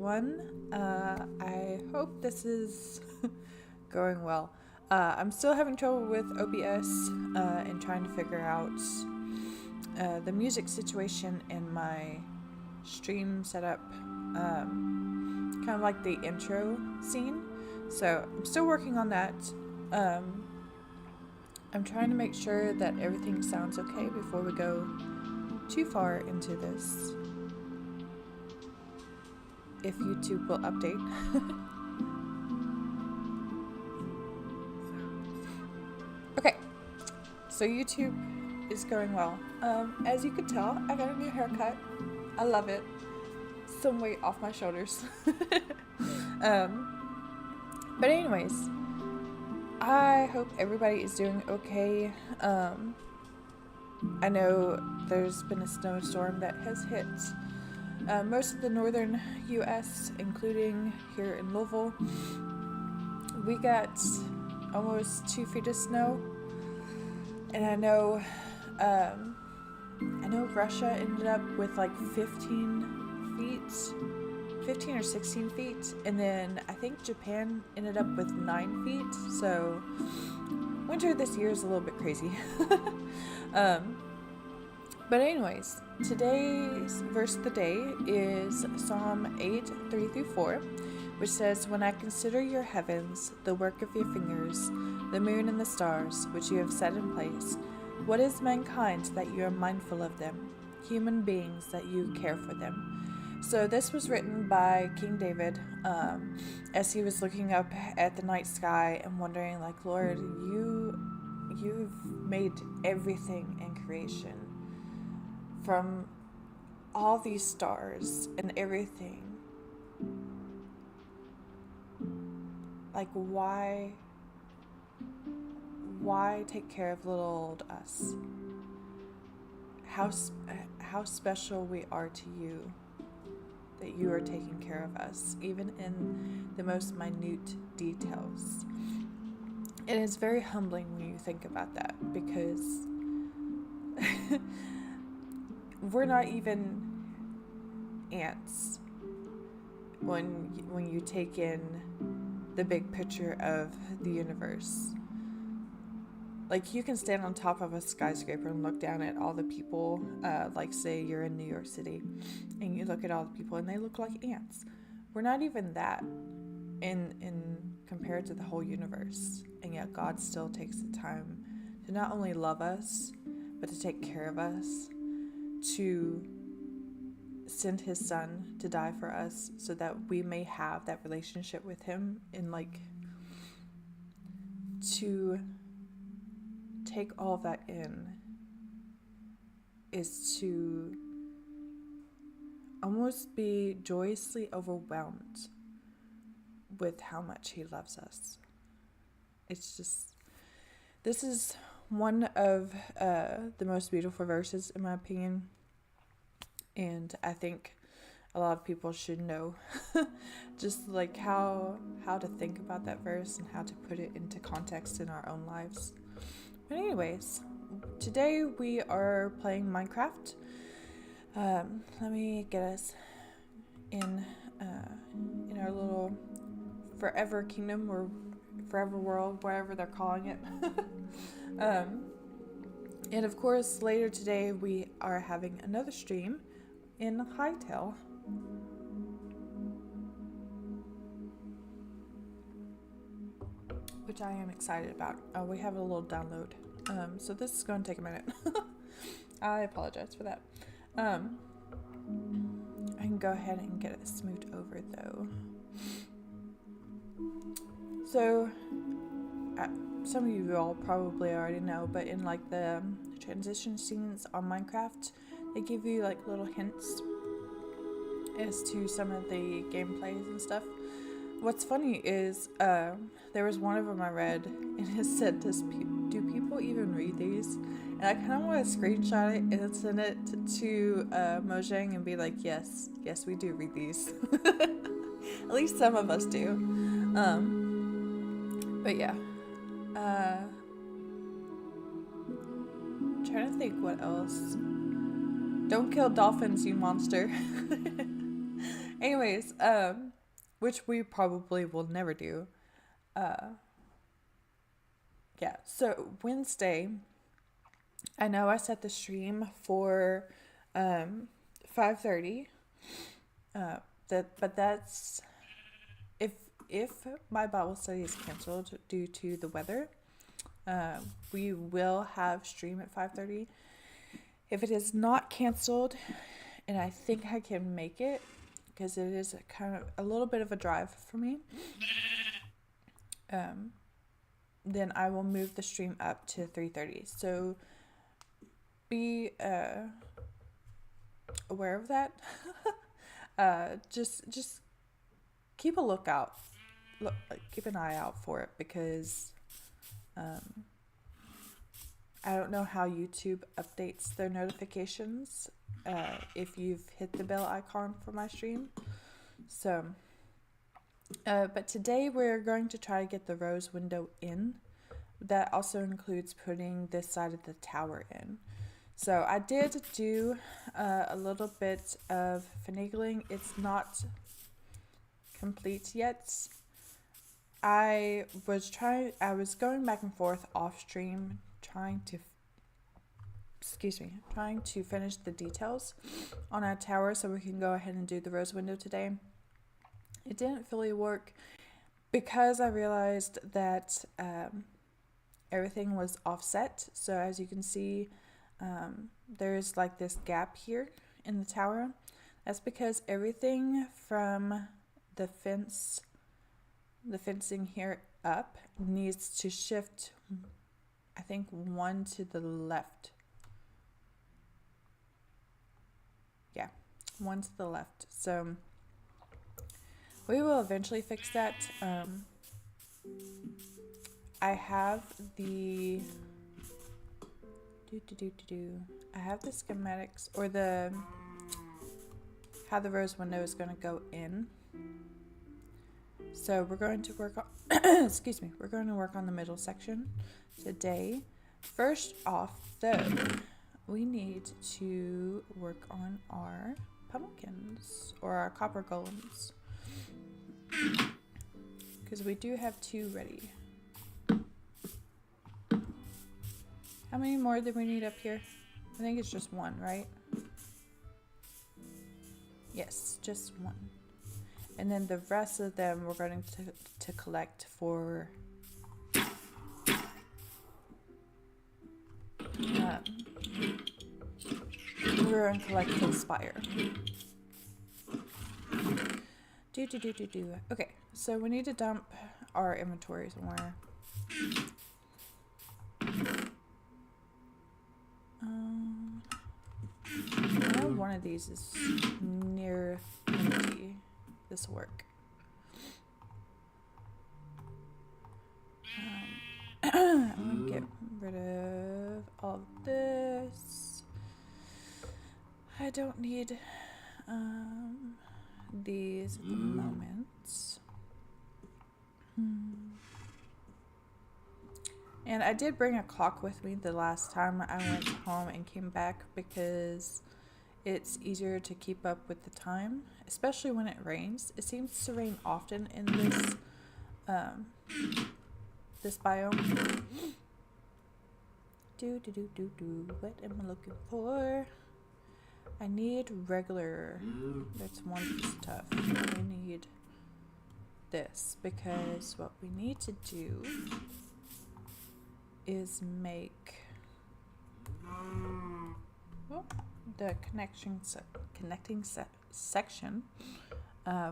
I hope this is going well. I'm still having trouble with OBS and trying to figure out the music situation in my stream setup, kind of like the intro scene. So I'm still working on that. I'm trying to make sure that everything sounds okay before we go too far into this. If YouTube will update. Okay, so YouTube is going well. As you can tell, I got a new haircut. I love it. Some weight off my shoulders. But anyways, I hope everybody is doing okay. I know there's been a snowstorm that has hit most of the northern U.S., including here in Louisville. We got almost 2 feet of snow, and I know Russia ended up with like 15 or 16 feet, and then I think Japan ended up with 9 feet. So winter this year is a little bit crazy. But anyways, today's verse of the day is Psalm 8:3-4, which says, "When I consider your heavens, the work of your fingers, the moon and the stars, which you have set in place, what is mankind that you are mindful of them, human beings that you care for them?" So this was written by King David as he was looking up at the night sky and wondering, like, Lord, you've made everything in creation. From all these stars and everything, like, why take care of little old us? How special we are to you, that you are taking care of us, even in the most minute details. It is very humbling when you think about that, because we're not even ants when you take in the big picture of the universe. Like, you can stand on top of a skyscraper and look down at all the people, like say you're in New York City, and you look at all the people and they look like ants. We're not even that in compared to the whole universe, and yet God still takes the time to not only love us, but to take care of us, to send his son to die for us so that we may have that relationship with him, and like to take all of that in is to almost be joyously overwhelmed with how much he loves us. It's just, this is one of the most beautiful verses in my opinion, and I think a lot of people should know just like how to think about that verse and how to put it into context in our own lives. But anyways, today we are playing Minecraft. Let me get us in our little forever kingdom, or forever world, whatever they're calling it. And of course, later today we are having another stream in Hytale. Which I am excited about. We have a little download. So this is going to take a minute. I apologize for that. I can go ahead and get it smoothed over though. So, some of you all probably already know, but in like the transition scenes on Minecraft, they give you like little hints as to some of the gameplays and stuff. What's funny is there was one of them I read, and it said, do people even read these? And I kind of want to screenshot it and send it to Mojang and be like, yes, we do read these. At least some of us do. But yeah. I'm trying to think what else. Don't kill dolphins, you monster. Anyways, which we probably will never do. Yeah, so Wednesday, I know I set the stream for 5:30. But that's if my Bible study is canceled due to the weather, we will have stream at 5:30. If it is not canceled, and I think I can make it, because it is kind of a little bit of a drive for me, then I will move the stream up to 3:30. So be aware of that. Just keep a lookout. Keep an eye out for it, because I don't know how YouTube updates their notifications if you've hit the bell icon for my stream. So, but today we're going to try to get the rose window in. That also includes putting this side of the tower in. So I did do a little bit of finagling. It's not complete yet. I was going back and forth off stream trying to finish the details on our tower so we can go ahead and do the rose window today. It didn't fully work because I realized that everything was offset. So as you can see, there's like this gap here in the tower. That's because everything from the fencing here up needs to shift, I think, one to the left. Yeah, one to the left. So we will eventually fix that. I have the I have the schematics, or how the rose window is going to go in. So we're going to work on we're going to work on the middle section today. First off, though, we need to work on our pumpkins, or our copper golems, because we do have 2 ready. How many more do we need up here? I think it's just 1, right? Yes, just 1. And then the rest of them we're going to collect for we're going to collect for the spire. Okay, so we need to dump our inventory somewhere. I know one of these is near empty. This will work. I'm gonna get rid of all of this. I don't need these at the moment. And I did bring a clock with me the last time I went home and came back, because it's easier to keep up with the time, especially when it rains. It seems to rain often in this this biome. What am I looking for? I need regular. That's one piece of stuff. I need this, because what we need to do is make the connecting section.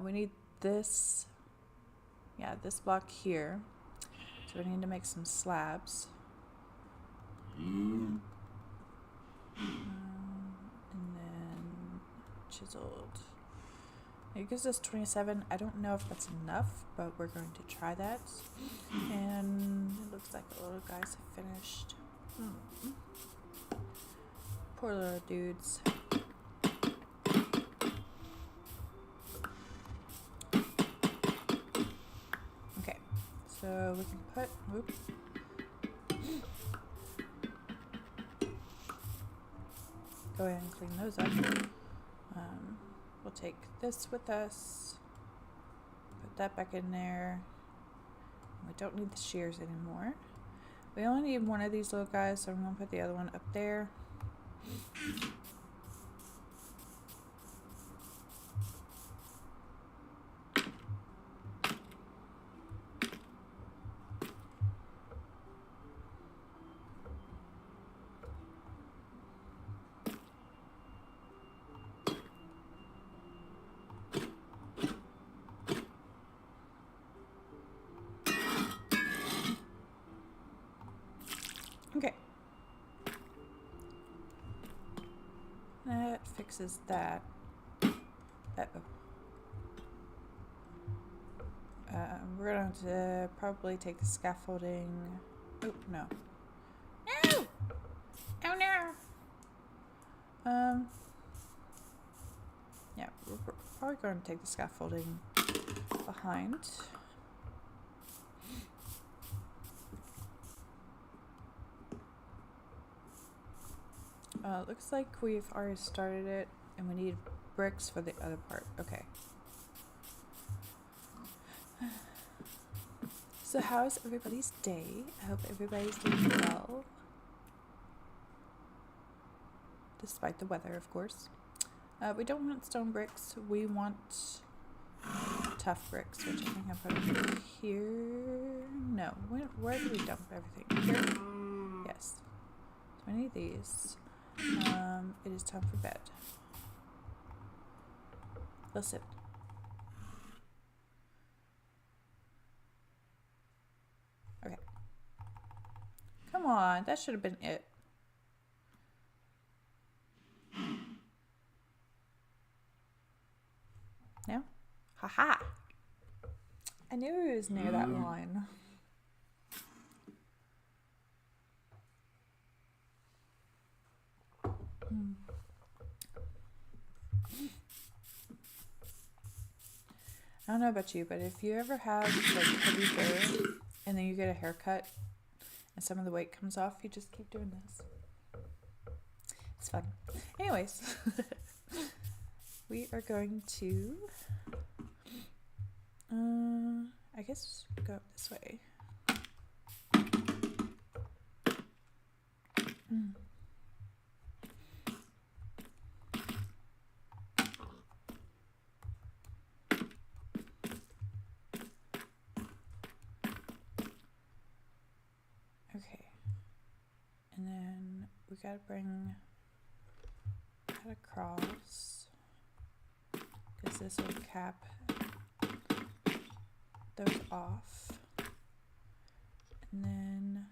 We need this, this block here. So we need to make some slabs. And then chiseled. It gives us 27. I don't know if that's enough, but we're going to try that. And it looks like the little guys have finished. Poor little dudes. Okay, so we can put, go ahead and clean those up. We'll take this with us. Put that back in there. We don't need the shears anymore. We only need one of these little guys, so I'm going to put the other one up there. Okay. That fixes that. Uh-oh. We're going to have to probably take the scaffolding. Oh, no. No! Oh, no! Yeah, we're probably going to take the scaffolding behind. Looks like we've already started it, and we need bricks for the other part. Okay. So how's everybody's day? I hope everybody's doing well. Despite the weather, of course. We don't want stone bricks. We want tough bricks, which I think I put over here. No, where do we dump everything? Here? Yes. So I need these. It is time for bed. Listen. Okay. Come on, that should have been it. No? Haha! I knew it was near that line. I don't know about you, but if you ever have like heavy hair and then you get a haircut and some of the weight comes off, you just keep doing this. It's fun. Anyways, we are going to, I guess go this way. Okay, and then we gotta bring that across because this will cap those off, and then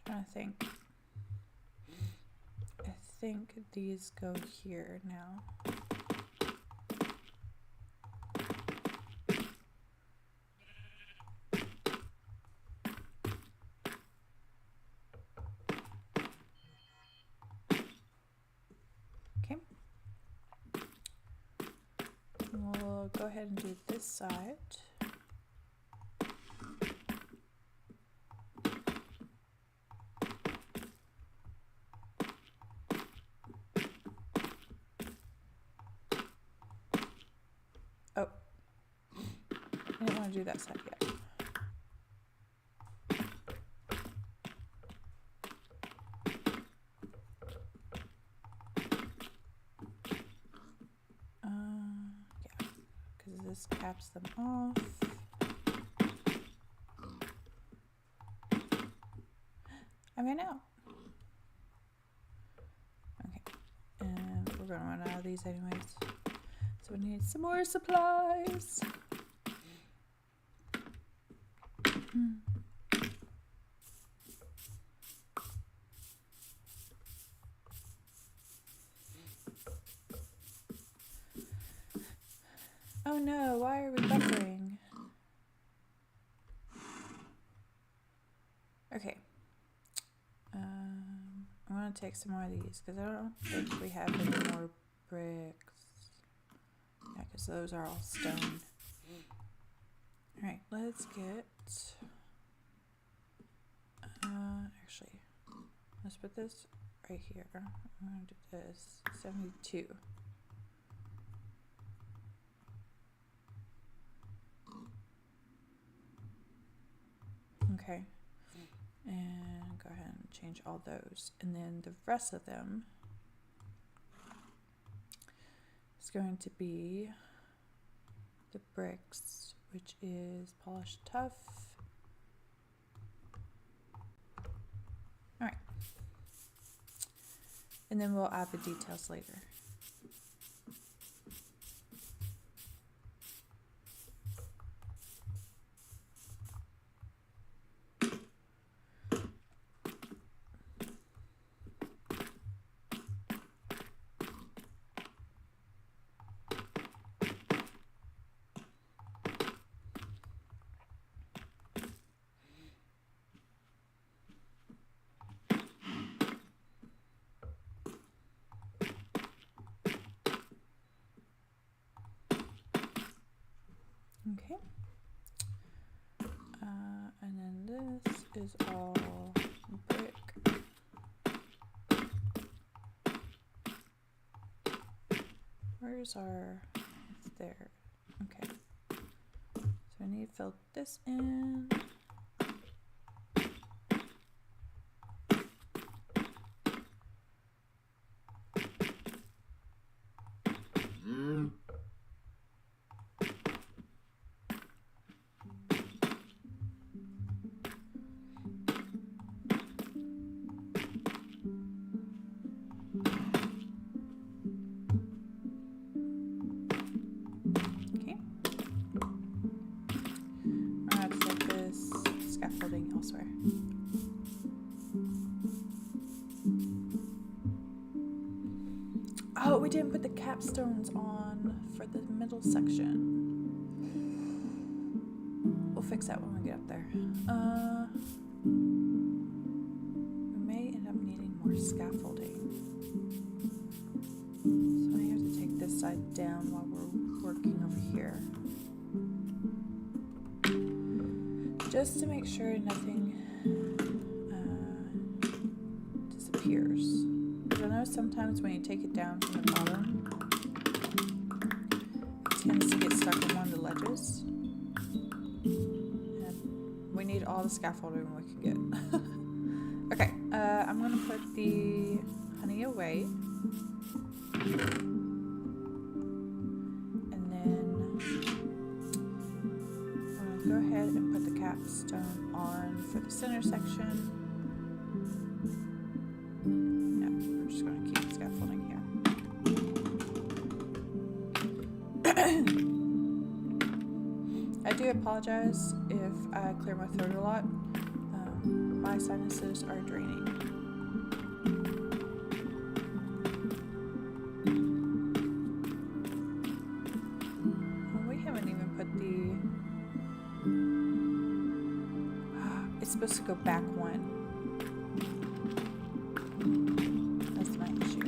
trying to think. I think these go here now. Okay. We'll go ahead and do this side. Oh, I didn't want to do that side yet. Yeah, because this caps them off. I ran out. Okay, and we're gonna run out of these anyways. So we need some more supplies. Oh no, why are we buffering? Okay. I'm want to take some more of these because I don't think we have any more bricks. Yeah, because those are all stone. Alright, let's get... actually, let's put this right here. I'm going to do this. 72. Okay. And go ahead and change all those. And then the rest of them is going to be the bricks, which is polished tough. Alright. And then we'll add the details later. Okay. And then this is all brick. Where's our... It's there. Okay. So I need to fill this in. Scaffolding elsewhere. Oh, we didn't put the capstones on for the middle section. We'll fix that when we get up there. We may end up needing more scaffolding. So I have to take this side down while we're working over here. Just to make sure nothing disappears. Because I know sometimes when you take it down from the bottom, it tends to get stuck on one of the ledges. And we need all the scaffolding we can get. Okay, I'm going to put the honey away. Go ahead and put the capstone on for the center section. Yeah, I'm just going to keep the scaffolding here. I do apologize if I clear my throat a lot. My sinuses are draining. We haven't even put the... It's supposed to go back one. That's my issue.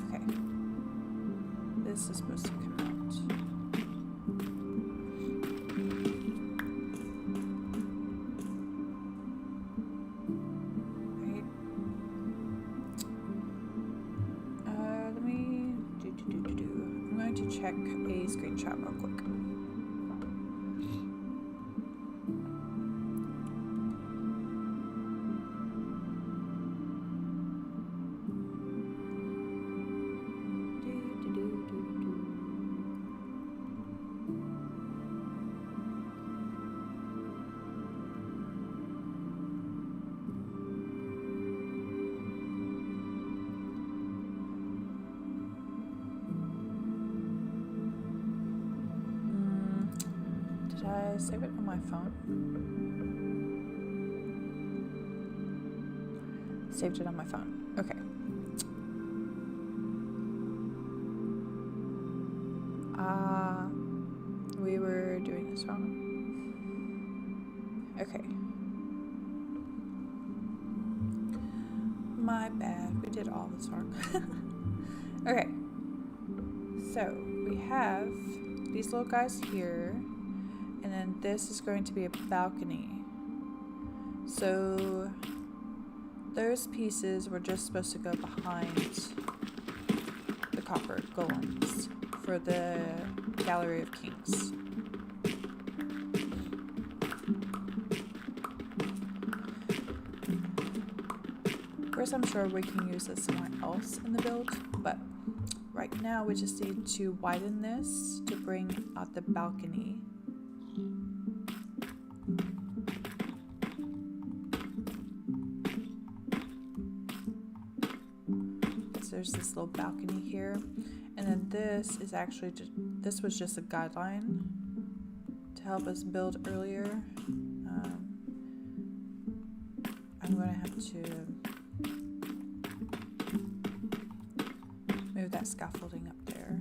Okay. This is supposed to come out. To check a screenshot real quick. Did I save it on my phone? Saved it on my phone. Okay. We were doing this wrong. Okay. My bad. We did all this wrong. Okay. So we have these little guys here, and then this is going to be a balcony. So those pieces were just supposed to go behind the copper golems for the Gallery of Kings. Of course, I'm sure we can use this somewhere else in the build, but right now we just need to widen this to bring out the balcony. There's this little balcony here, and then this is actually this was just a guideline to help us build earlier. I'm going to have to move that scaffolding up there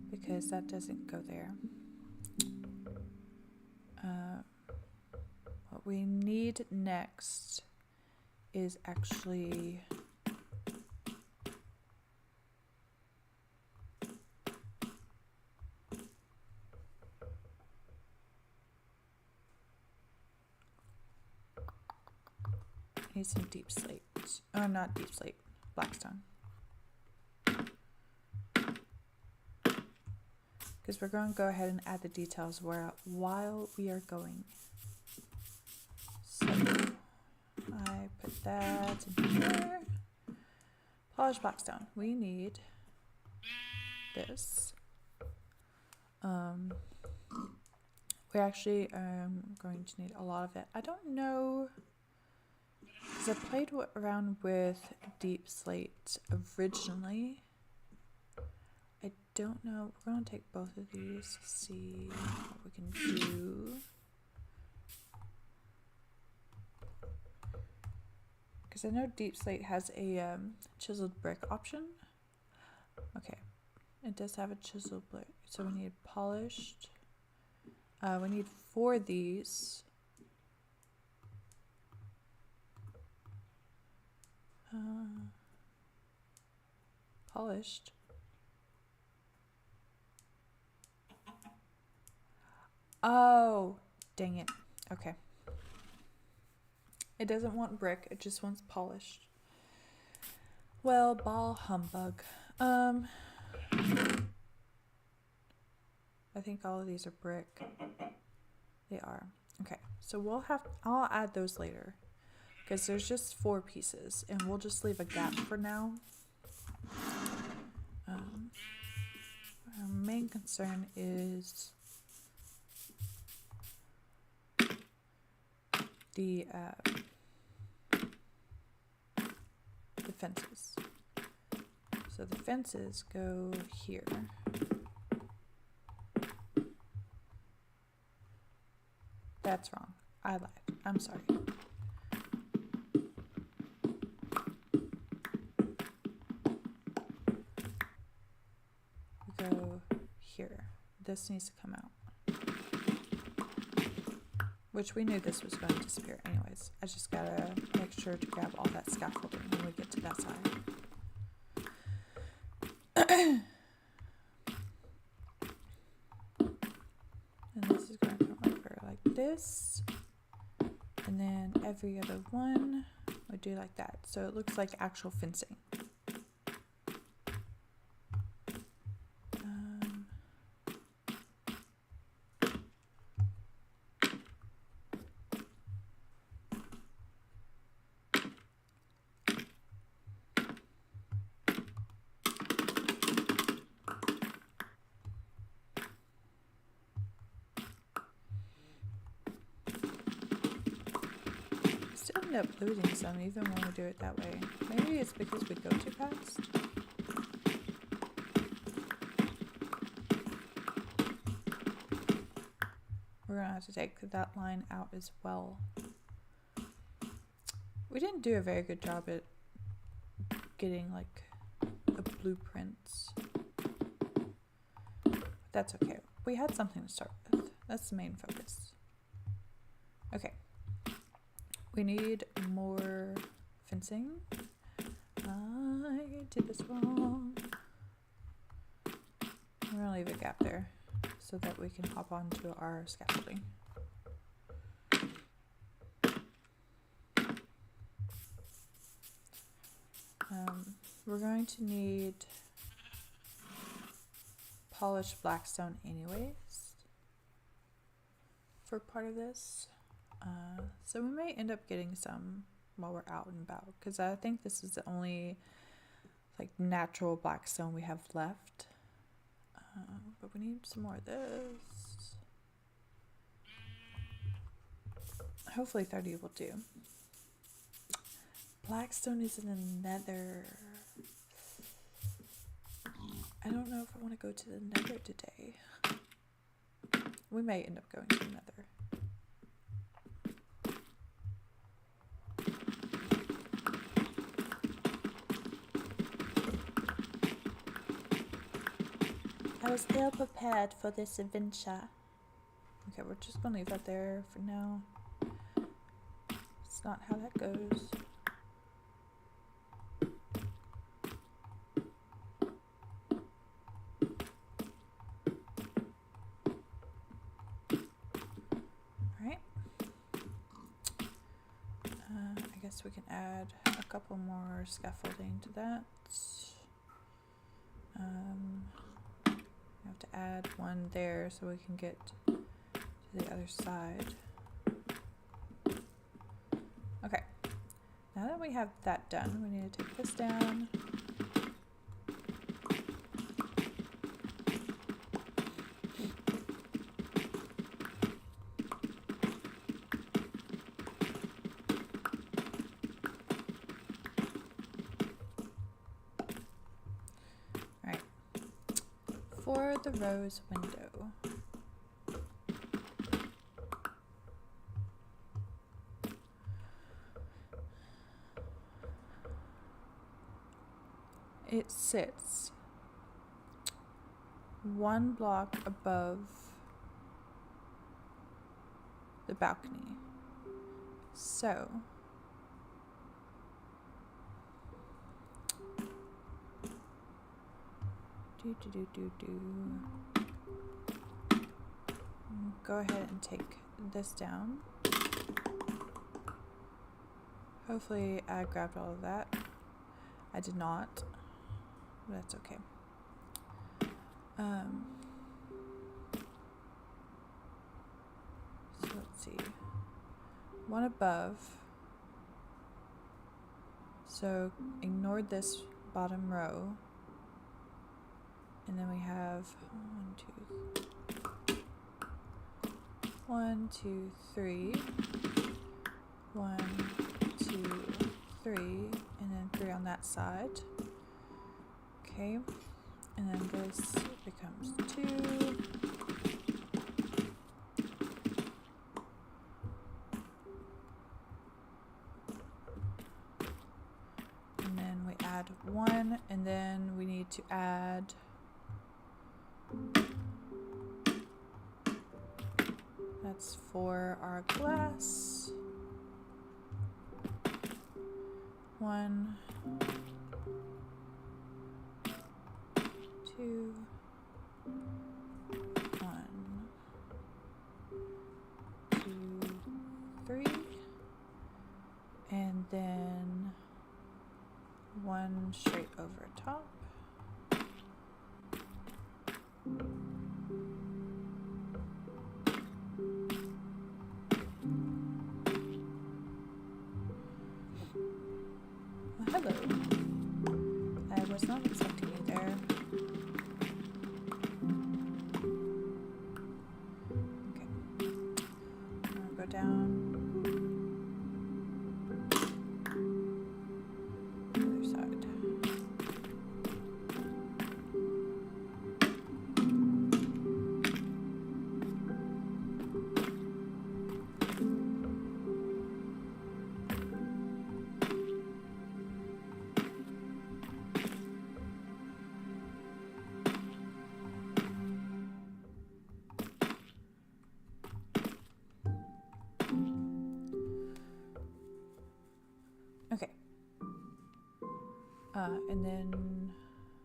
because that doesn't go there. What we need next is actually need some deep slate. Oh, not deep slate, blackstone. Because we're going to go ahead and add the details while we are going. So I put that in here. Polished blackstone. We need this. We actually going to need a lot of it. I don't know. Because I played around with deep slate originally. I don't know. We're going to take both of these to see what we can do. Because I know deep slate has a chiseled brick option. Okay. It does have a chiseled brick. So we need polished. We need 4 of these. Polished. Oh, dang it. Okay. It doesn't want brick, it just wants polished. Well, ball humbug. I think all of these are brick. They are. Okay, so I'll add those later. Because there's just 4 pieces, and we'll just leave a gap for now. Our main concern is the fences. So the fences go here. That's wrong. I lied. I'm sorry. Go here. This needs to come out. Which we knew this was going to disappear anyways. I just gotta make sure to grab all that scaffolding when we get to that side. And this is going to come over like this. And then every other one we do like that. So it looks like actual fencing. End up losing some even when we do it that way. Maybe it's because we go too fast. We're gonna have to take that line out as well. We didn't do a very good job at getting like the blueprints. That's okay. we had something to start with. That's the main focus. Okay. We need more fencing. I did this wrong. I'm gonna leave a gap there so that we can hop onto our scaffolding. We're going to need polished blackstone anyways for part of this. So we may end up getting some while we're out and about, because I think this is the only like natural blackstone we have left. But we need some more of this. Hopefully 30 will do. Blackstone is in the nether. I don't know if I want to go to the nether today. We may end up going to the nether. I was ill prepared for this adventure. Okay, we're just gonna leave that there for now. It's not how that goes. Alright. I guess we can add a couple more scaffolding to that. We have to add one there so we can get to the other side. Okay, now that we have that done, we need to take this down. For the rose window, it sits one block above the balcony. So go ahead and take this down. Hopefully I grabbed all of that. I did not, but that's okay. So let's see. One above. So ignore this bottom row. And then we have 1, 2, 3. 1, 2, 3, and then 3 on that side. Okay, and then this becomes 2. And then we add 1, and then we need to add that's for our glass. 1, 2, 1, 2, 3, and then 1 straight over top. Hello. I was not expecting you there. Okay. I'm gonna go down. The other side. And then,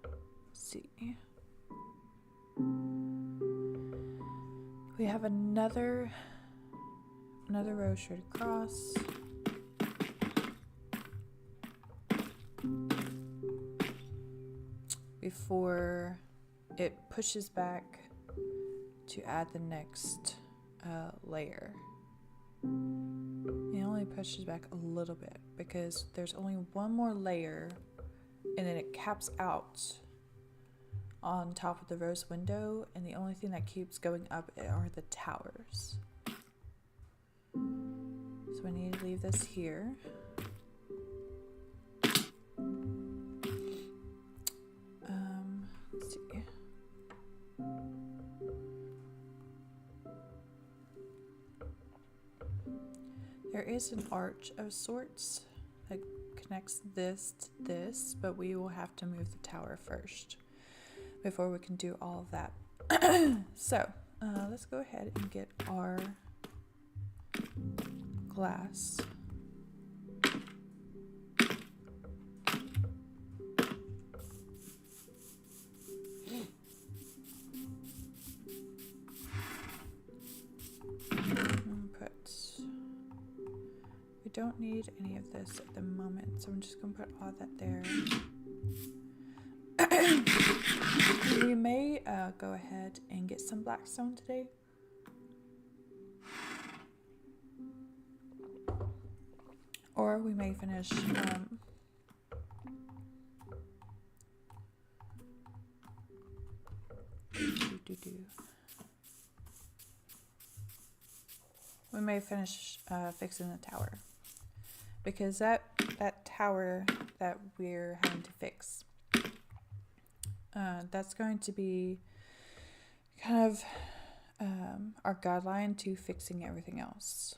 let's see. We have another row straight across. Before it pushes back to add the next layer. It only pushes back a little bit because there's only one more layer and then it caps out on top of the rose window, and the only thing that keeps going up are the towers. So we need to leave this here. Let's see. There is an arch of sorts that connects this to this, but we will have to move the tower first before we can do all of that. So let's go ahead and get our glass. We don't need any of this at the moment, so I'm just going to put all that there. We may go ahead and get some blackstone today. Or we may finish we may finish fixing the tower, because that tower that we're having to fix, that's going to be kind of our guideline to fixing everything else.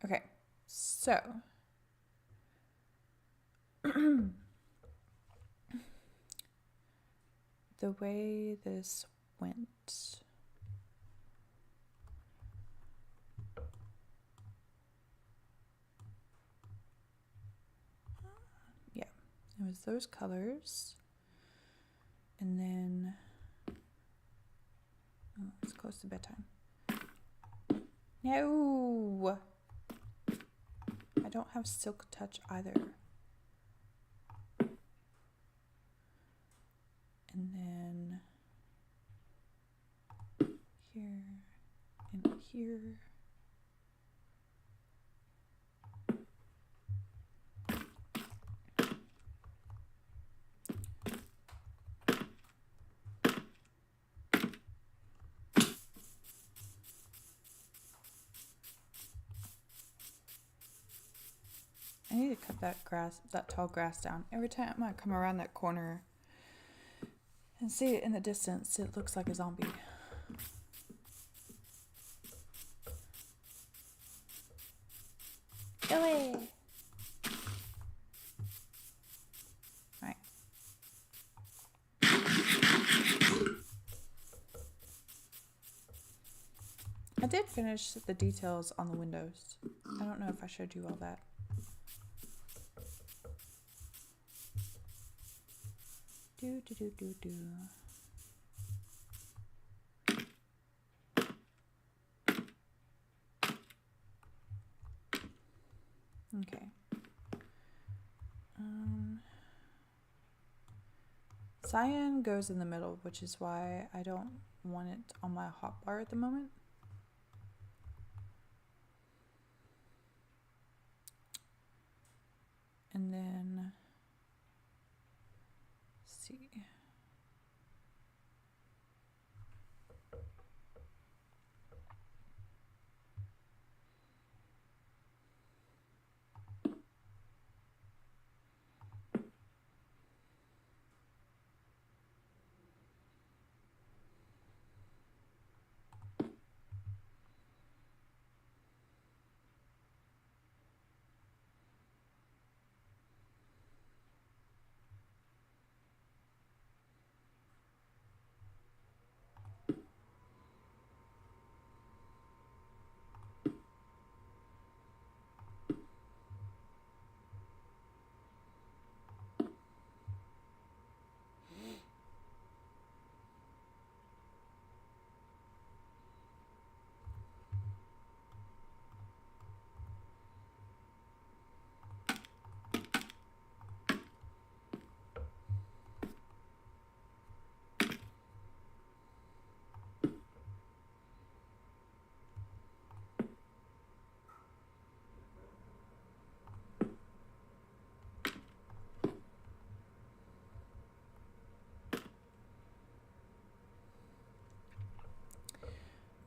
Okay, so the way this went, yeah, it was those colors, and then it's close to bedtime. No, I don't have silk touch either. And then here and here. I need to cut that tall grass down. Every time I come around that corner and see it in the distance, it looks like a zombie. Go away! Alright. I did finish the details on the windows. I don't know if I showed you all that. Okay. Cyan goes in the middle, which is why I don't want it on my hotbar at the moment. And then, let's see.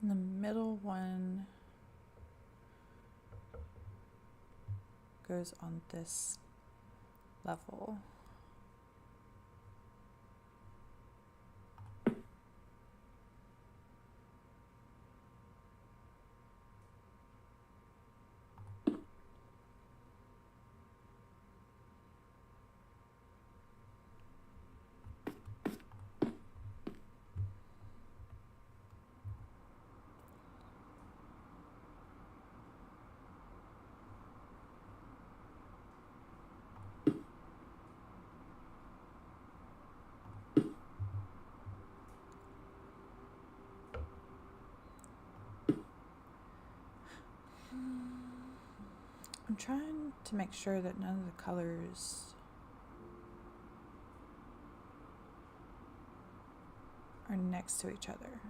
And the middle one goes on this level. I'm trying to make sure that none of the colors are next to each other.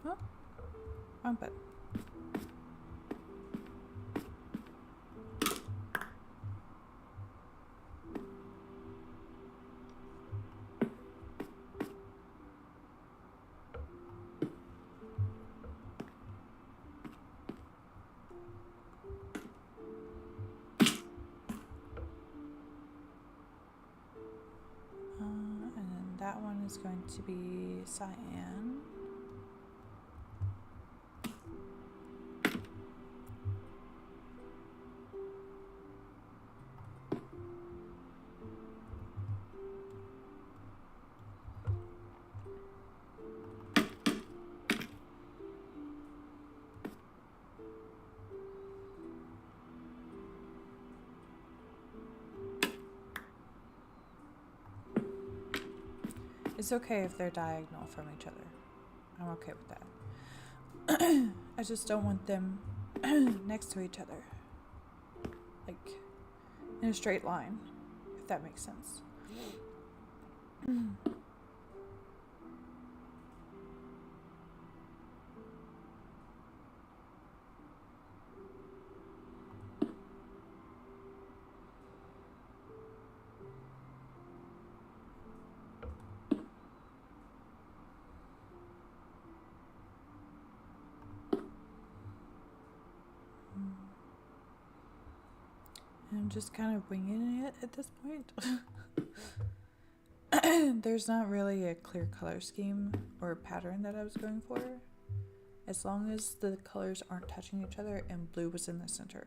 Oh, wrong button. And then that one is going to be cyan. It's okay if they're diagonal from each other. I'm okay with that. I just don't want them next to each other. Like, in a straight line, if that makes sense. I'm just kind of winging it at this point. There's not really a clear color scheme or pattern that I was going for, as long as the colors aren't touching each other and blue was in the center.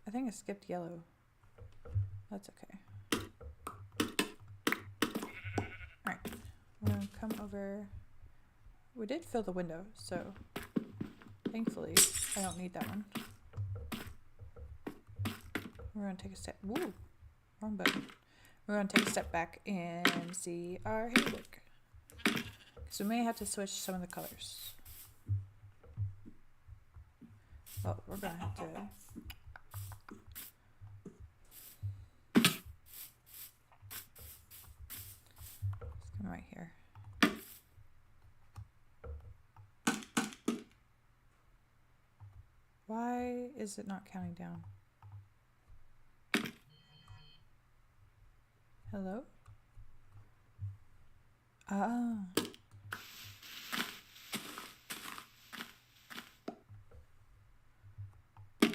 I think I skipped yellow. That's okay. Alright, we're gonna come over. We did fill the window, so thankfully I don't need that one. We're gonna take a step. Woo! Wrong button. We're gonna take a step back and see our handiwork. So we may have to switch some of the colors. Well, we're gonna have to is it not counting down? Hello? Ah. I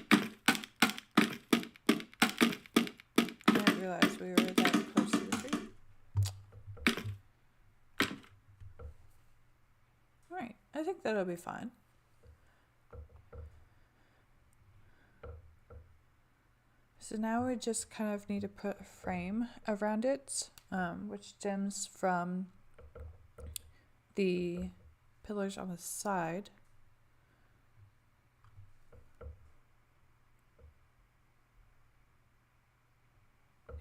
didn't realize we were that close to the tree. Alright, I think that'll be fine. So now we just kind of need to put a frame around it, which stems from the pillars on the side.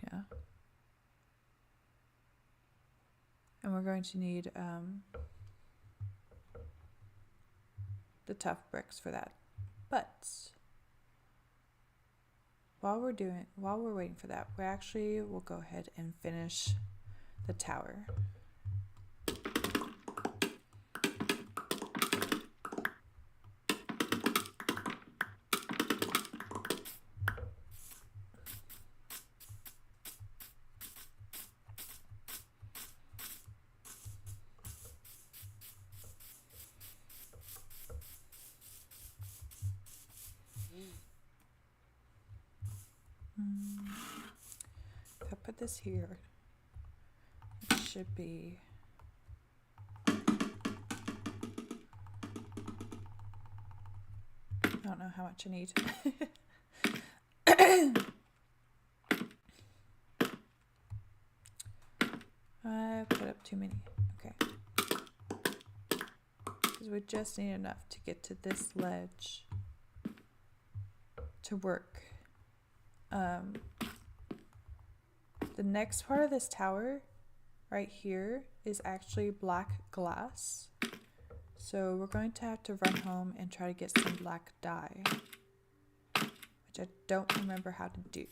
Yeah. And we're going to need the tough bricks for that. But while we're waiting for that, we actually will go ahead and finish the tower. If I put this here, it should be I don't know how much I need. I put up too many. Okay. Because we just need enough to get to this ledge to work. The next part of this tower right here is actually black glass. So we're going to have to run home and try to get some black dye, which I don't remember how to do.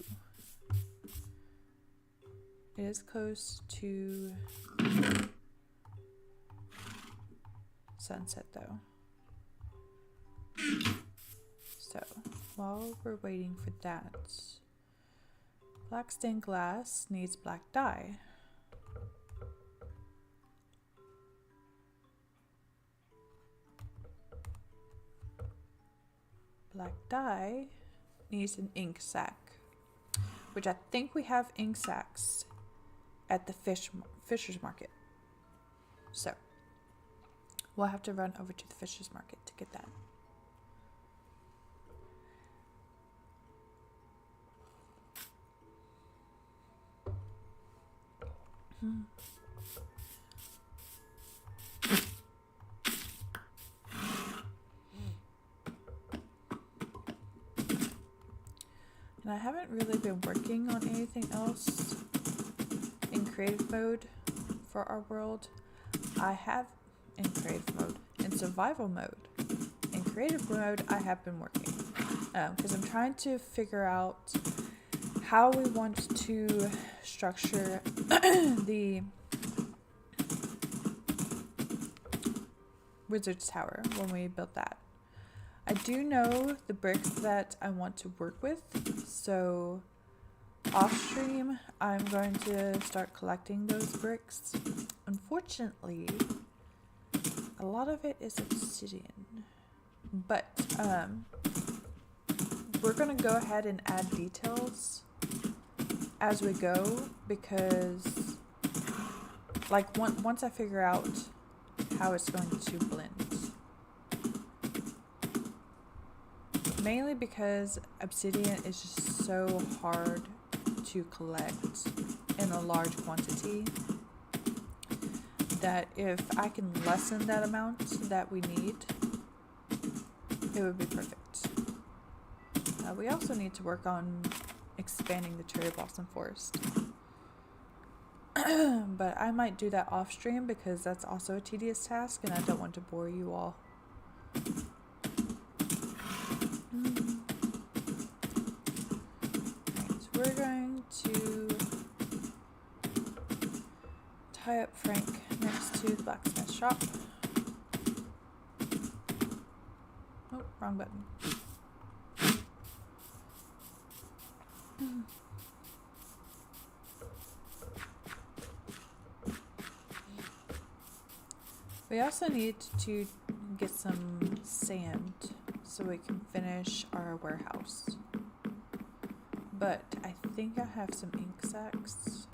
It is close to sunset though. So while we're waiting for that, black stained glass needs black dye. Black dye needs an ink sac, which I think we have ink sacs at the Fisher's Market. So we'll have to run over to the Fisher's Market to get that. And I haven't really been working on anything else in creative mode for our world. I have in creative mode, in survival mode. In creative mode, I have been working because I'm trying to figure out how we want to structure the Wizard's Tower when we build that. I do know the bricks that I want to work with, so off stream I'm going to start collecting those bricks. Unfortunately, a lot of it is obsidian, but we're gonna go ahead and add details as we go, because like once I figure out how it's going to blend. Mainly because obsidian is just so hard to collect in a large quantity that if I can lessen that amount that we need, it would be perfect. We also need to work on expanding the cherry blossom forest. But I might do that off stream because that's also a tedious task and I don't want to bore you all. Right, we're going to tie up Frank next to the blacksmith shop. Oh, wrong button. We also need to get some sand so we can finish our warehouse. But I think I have some ink sacs.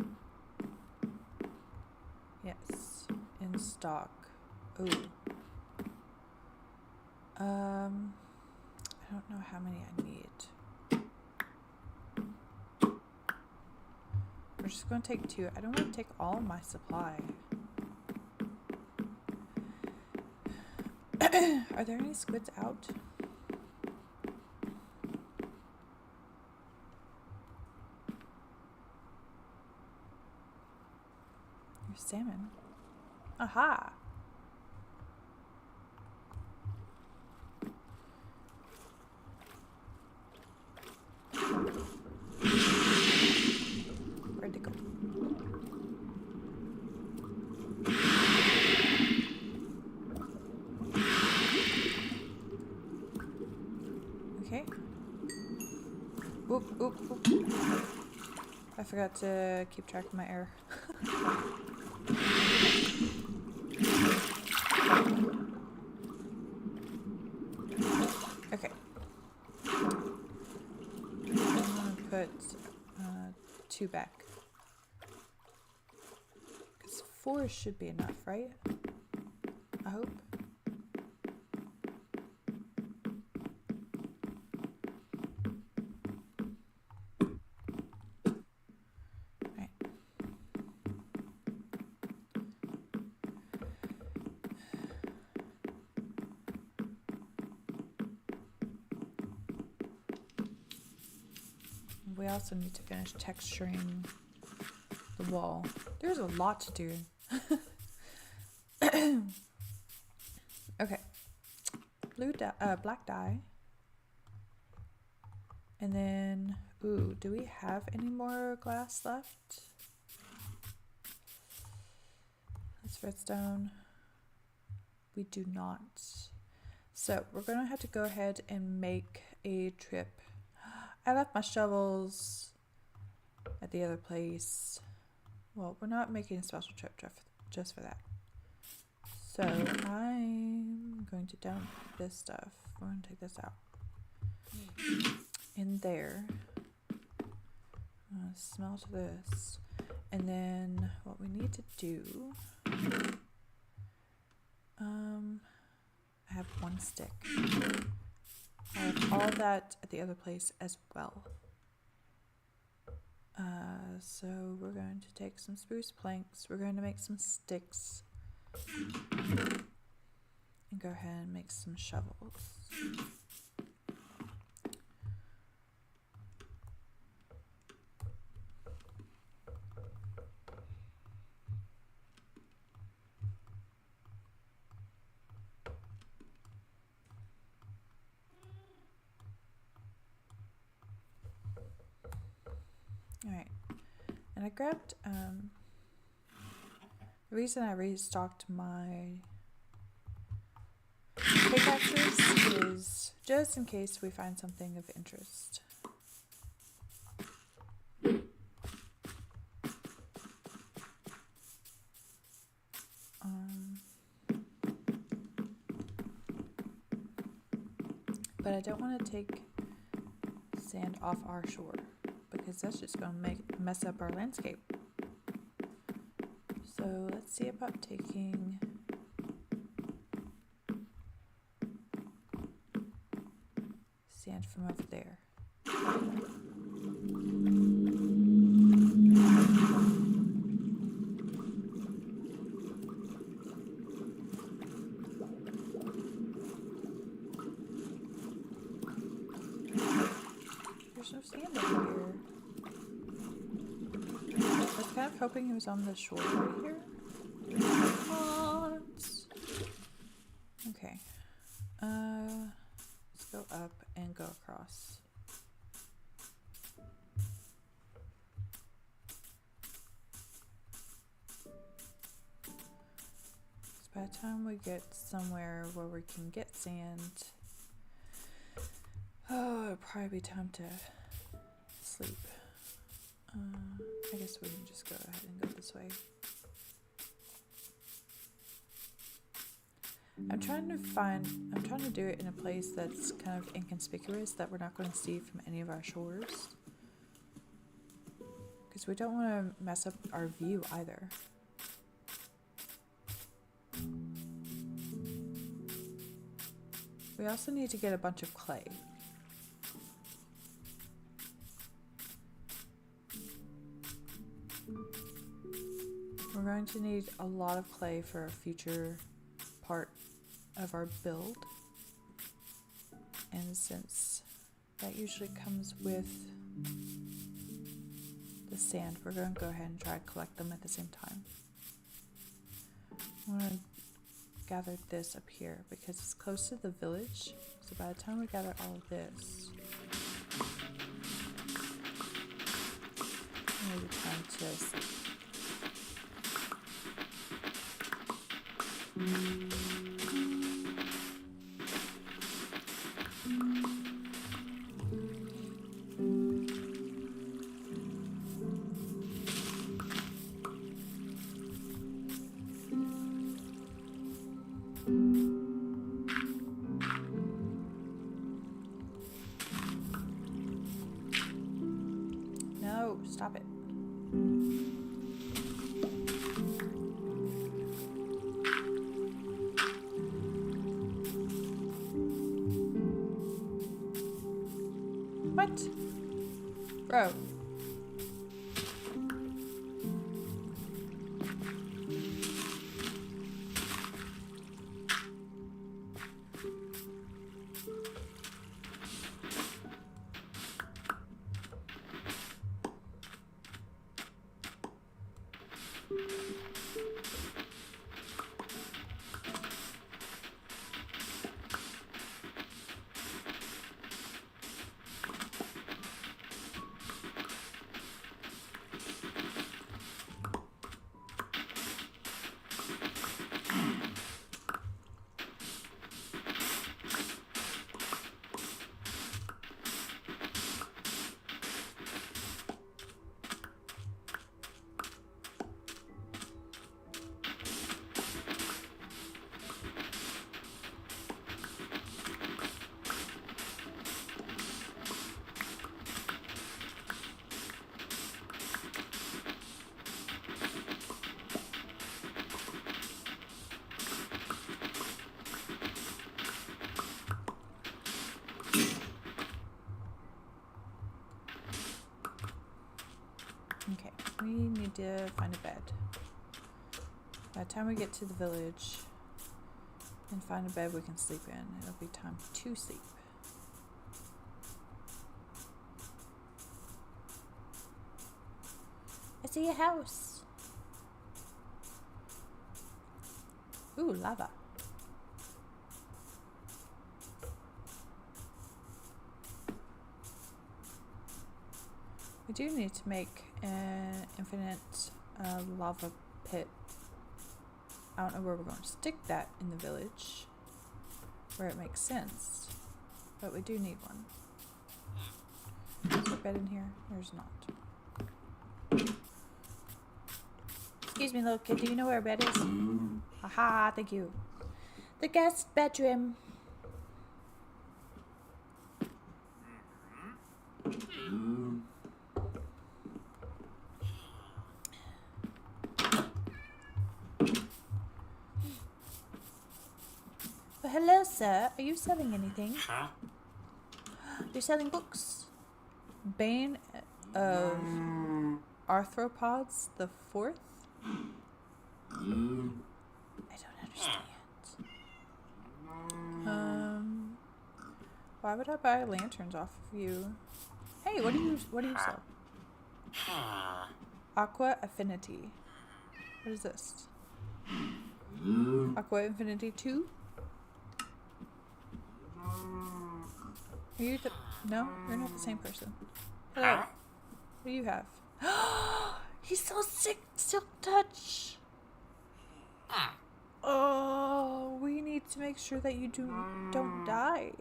Yes, in stock. Ooh. I don't know how many I need. We're just going to take 2. I don't want to take all my supply. Are there any squids out? There's salmon. Aha! Where'd they go? Okay. Oop, oop, oop. I forgot to keep track of my air. Okay. I'm gonna put 2 back. Because 4 should be enough, right? I hope. Right. We also need to finish texturing the wall. There's a lot to do. Okay. Black dye. And then, ooh, do we have any more glass left? That's redstone. We do not. So we're gonna have to go ahead and make a trip. I left my shovels at the other place. Well, we're not making a special trip just for that. So I'm going to dump this stuff. We're going to take this out. In there. Smelt this. And then what we need to do... I have 1 stick. I have all that at the other place as well. So we're going to take some spruce planks. We're going to make some sticks. And go ahead and make some shovels. Alright, and I grabbed, the reason I restocked my pickaxes is just in case we find something of interest. But I don't want to take sand off our shore, because that's just going to mess up our landscape. So let's see about taking sand from over there. There's no sand over here. I was kind of hoping he was on the shore right here. What? Okay. Let's go up and go across. By the time we get somewhere where we can get sand, it'll probably be time to sleep. I guess we can just go ahead and go this way. I'm trying to do it in a place that's kind of inconspicuous that we're not going to see from any of our shores. Because we don't want to mess up our view either. We also need to get a bunch of clay. We're going to need a lot of clay for a future part of our build. And since that usually comes with the sand, we're going to go ahead and try to collect them at the same time. I'm going to gather this up here because it's close to the village. So by the time we gather all of this, maybe time to sleep. No, stop it. What? Bro. Okay, we need to find a bed. By the time we get to the village and find a bed we can sleep in, it'll be time to sleep. I see a house. Ooh, lava. We do need to make an infinite lava pit. I don't know where we're going to stick that in the village, where it makes sense, but we do need one. Is there a bed in here? There's not. Excuse me, little kid, do you know where a bed is? Aha, thank you. The guest bedroom. Well, hello, sir. Are you selling anything? Huh? You're selling books. Bane of Arthropods the Fourth? I don't understand. Why would I buy lanterns off of you? Hey, what do you sell? Aqua Affinity. What is this? Aqua Affinity 2? Are you the... No, you're not the same person. Hello. What do you have? He's so sick, Silk Touch. Oh, we need to make sure that you don't die.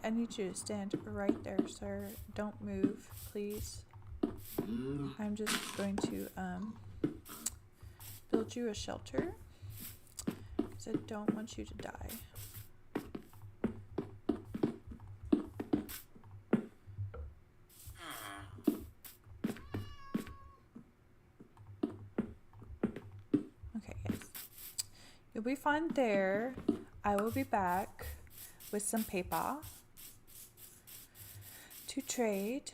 I need you to stand right there, sir. Don't move, please. I'm just going to build you a shelter, because I don't want you to die. Okay, yes. You'll be fine there. I will be back with some paper to trade.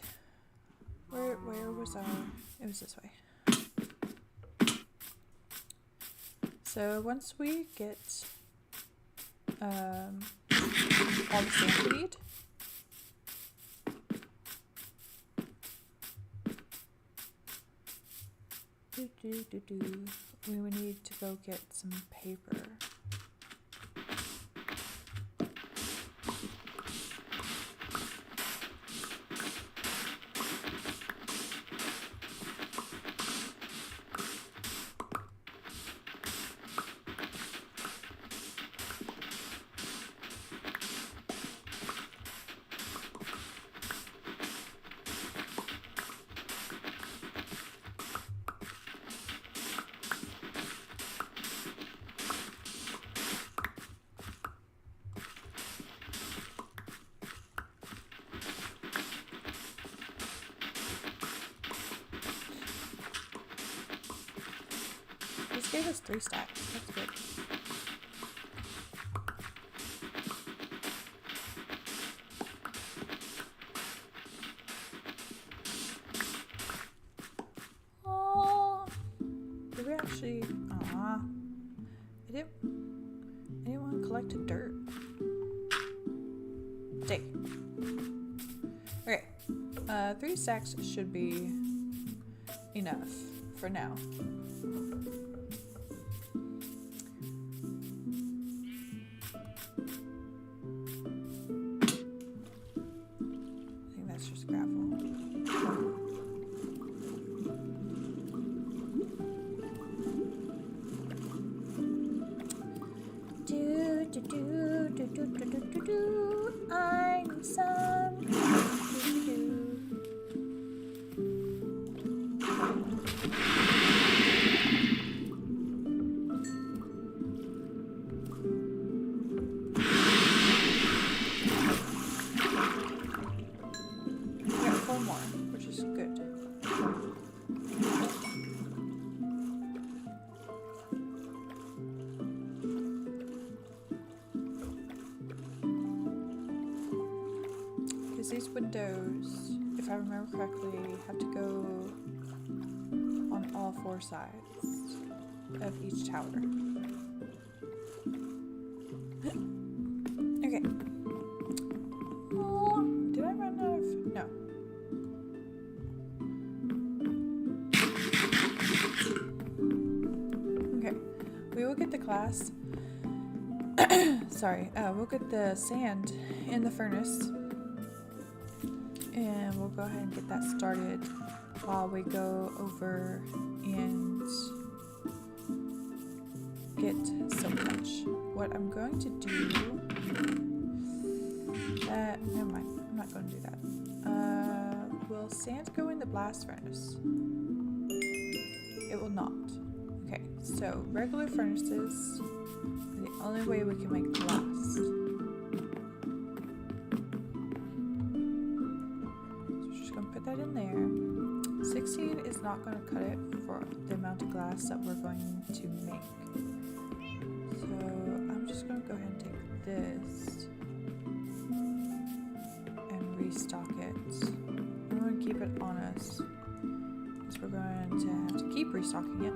Where was I? It was this way. So once we get all the sand we need, we would need to go get some paper. This gave us 3 stacks. That's good. Oh, did we actually? I didn't want to collect the dirt. Dang. Okay. 3 stacks should be enough for now. I need some. We got 4 more, which is good. These windows, if I remember correctly, have to go on all 4 sides of each tower. Okay. Oh, did I run out of? No. Okay. We will get the glass. Sorry. We'll get the sand in the furnace. And we'll go ahead and get that started while we go over and get silk touch. What I'm going to do, never mind, I'm not going to do that. Will sand go in the blast furnace? It will not. Okay, so regular furnaces are the only way we can make glass. That in there. 16 is not going to cut it for the amount of glass that we're going to make. So I'm just going to go ahead and take this and restock it. I'm going to keep it on us because we're going to have to keep restocking it.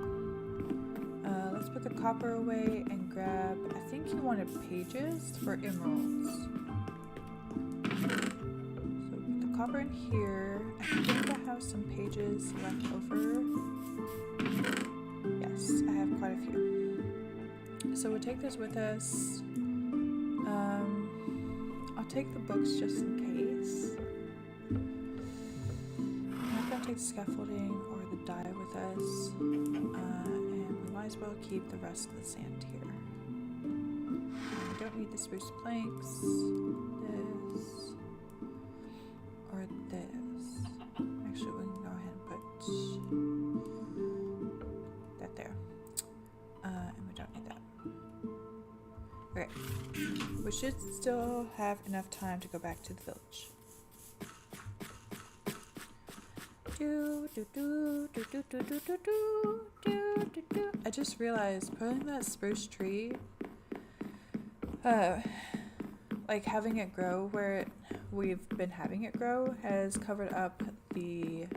Let's put the copper away and grab, I think he wanted pages for emeralds. Copper in here. I think I have some pages left over. Yes, I have quite a few. So we'll take this with us. I'll take the books just in case. I'm not going to take the scaffolding or the dye with us. And we might as well keep the rest of the sand here. We don't need the spruce planks. This. or this. Actually, we can go ahead and put that there. And we don't need that. Okay. We should still have enough time to go back to the village. I just realized putting that spruce tree, like having it grow where we've been having it grow has covered up the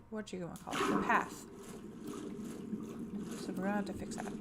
what you gonna call it? The path. So we're gonna have to fix that.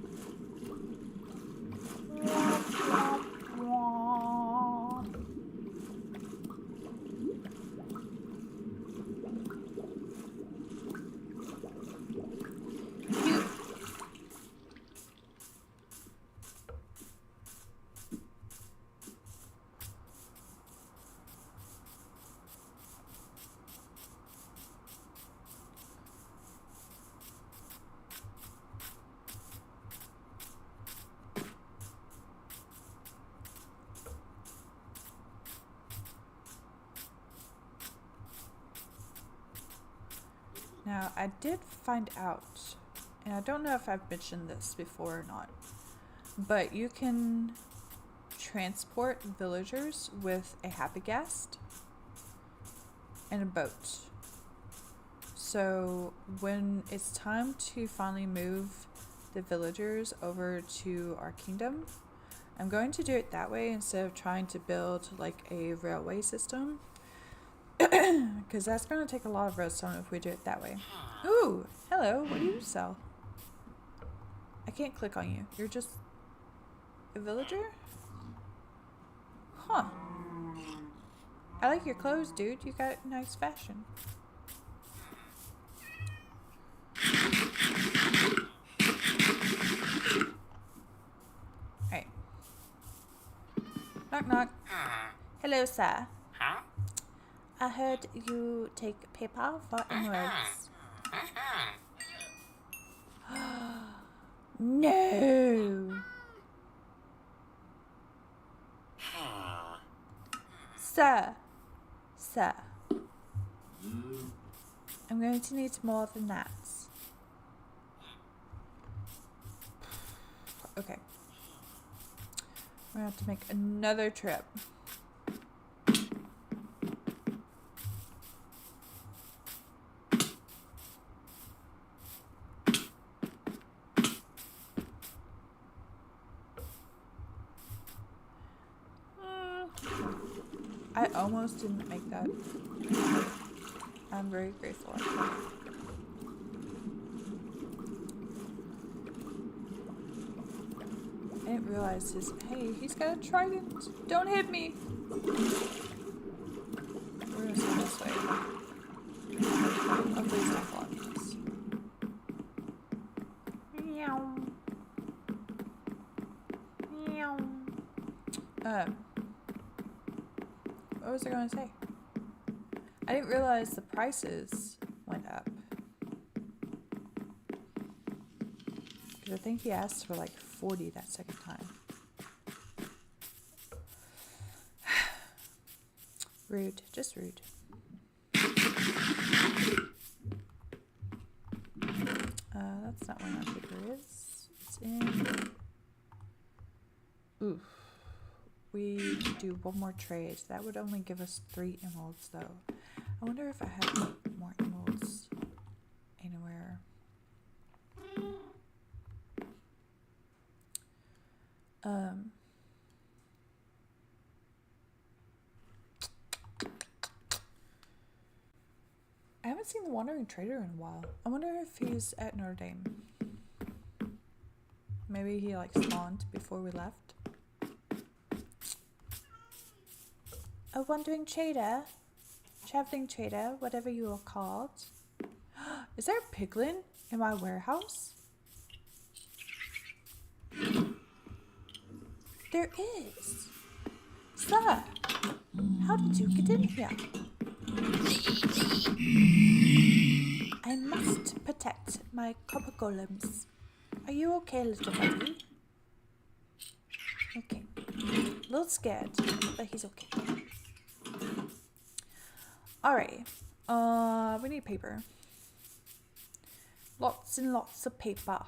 Now, I did find out, and I don't know if I've mentioned this before or not, but you can transport villagers with a happy guest and a boat. So when it's time to finally move the villagers over to our kingdom, I'm going to do it that way instead of trying to build like a railway system. Because that's going to take a lot of redstone if we do it that way. Ooh, hello, what do you sell? I can't click on you. You're just a villager? Huh. I like your clothes, dude. You got nice fashion. Alright. Knock knock. Hello, sir. I heard you take paper for emeralds. No! Sir. I'm going to need more than that. Okay. We're going to have to make another trip. I almost didn't make that. I'm very grateful. I didn't realize hey, he's got a trident. Don't hit me. We're gonna go this way. Hopefully he's not following us. Meow. Meow. What was I going to say? I didn't realize the prices went up. Because I think he asked for like 40 that second time. Rude. Just rude. That's not where my paper is. It's in... Oof. We do one more trade. That would only give us 3 emeralds, though. I wonder if I have more emeralds anywhere. I haven't seen the Wandering Trader in a while. I wonder if he's at Notre Dame. Maybe he like spawned before we left. A Wandering Trader, Traveling Trader, whatever you are called. Is there a piglin in my warehouse? There is. Sir, how did you get in here? I must protect my copper golems. Are you okay, little buddy? A little scared, but he's okay. Alright. We need paper. Lots and lots of paper.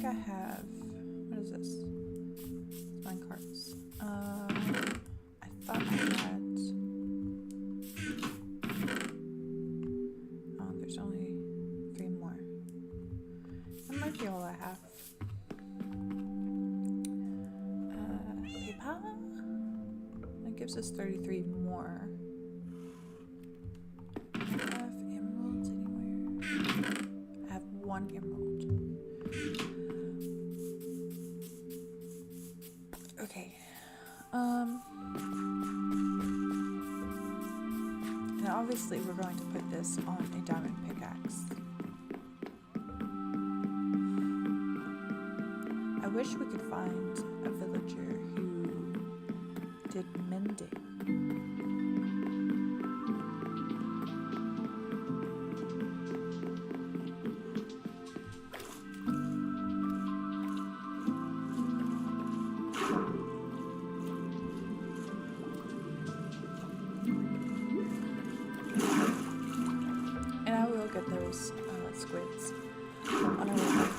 I have, what is this? It's mine cards. I thought I had, oh, there's only 3 more. That might be all I have. Paper? That gives us 33 more. Do I have emeralds anywhere? I have 1 emerald. Okay, and obviously we're going to put this on a diamond pickaxe. I wish we could find a villager who did mending. Get those squids on our way.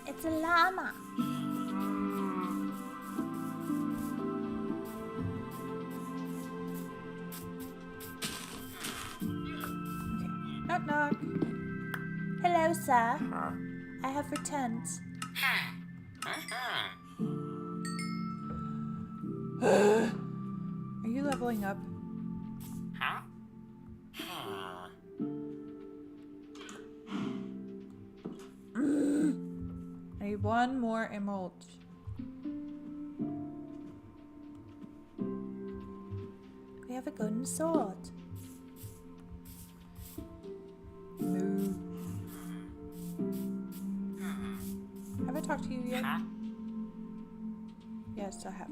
It's a llama. Okay. Knock knock. Hello, sir. I have returned. Are you leveling up? I need 1 more emerald. We have a golden sword. Moo. Have I talked to you yet? Yes, I have.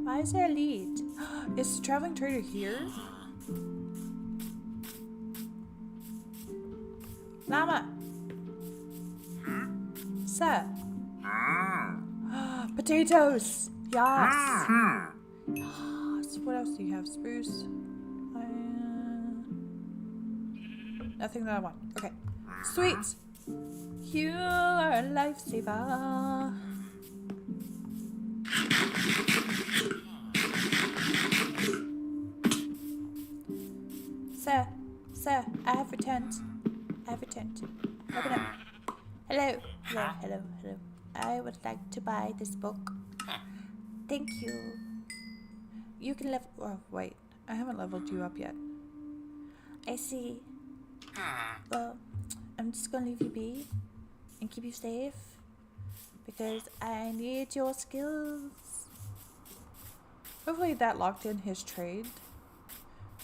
Why is there a lead? Is the traveling trader here? Llama! Sir! Potatoes! Yes! So what else do you have? Spruce? Nothing that I want. Okay. Sweet! You are a lifesaver. Sir, I have returned. Open up. Hello. I would like to buy this book. Thank you. You can level. Oh, wait. I haven't leveled you up yet. I see. Well, I'm just gonna leave you be and keep you safe because I need your skills. Hopefully that locked in his trade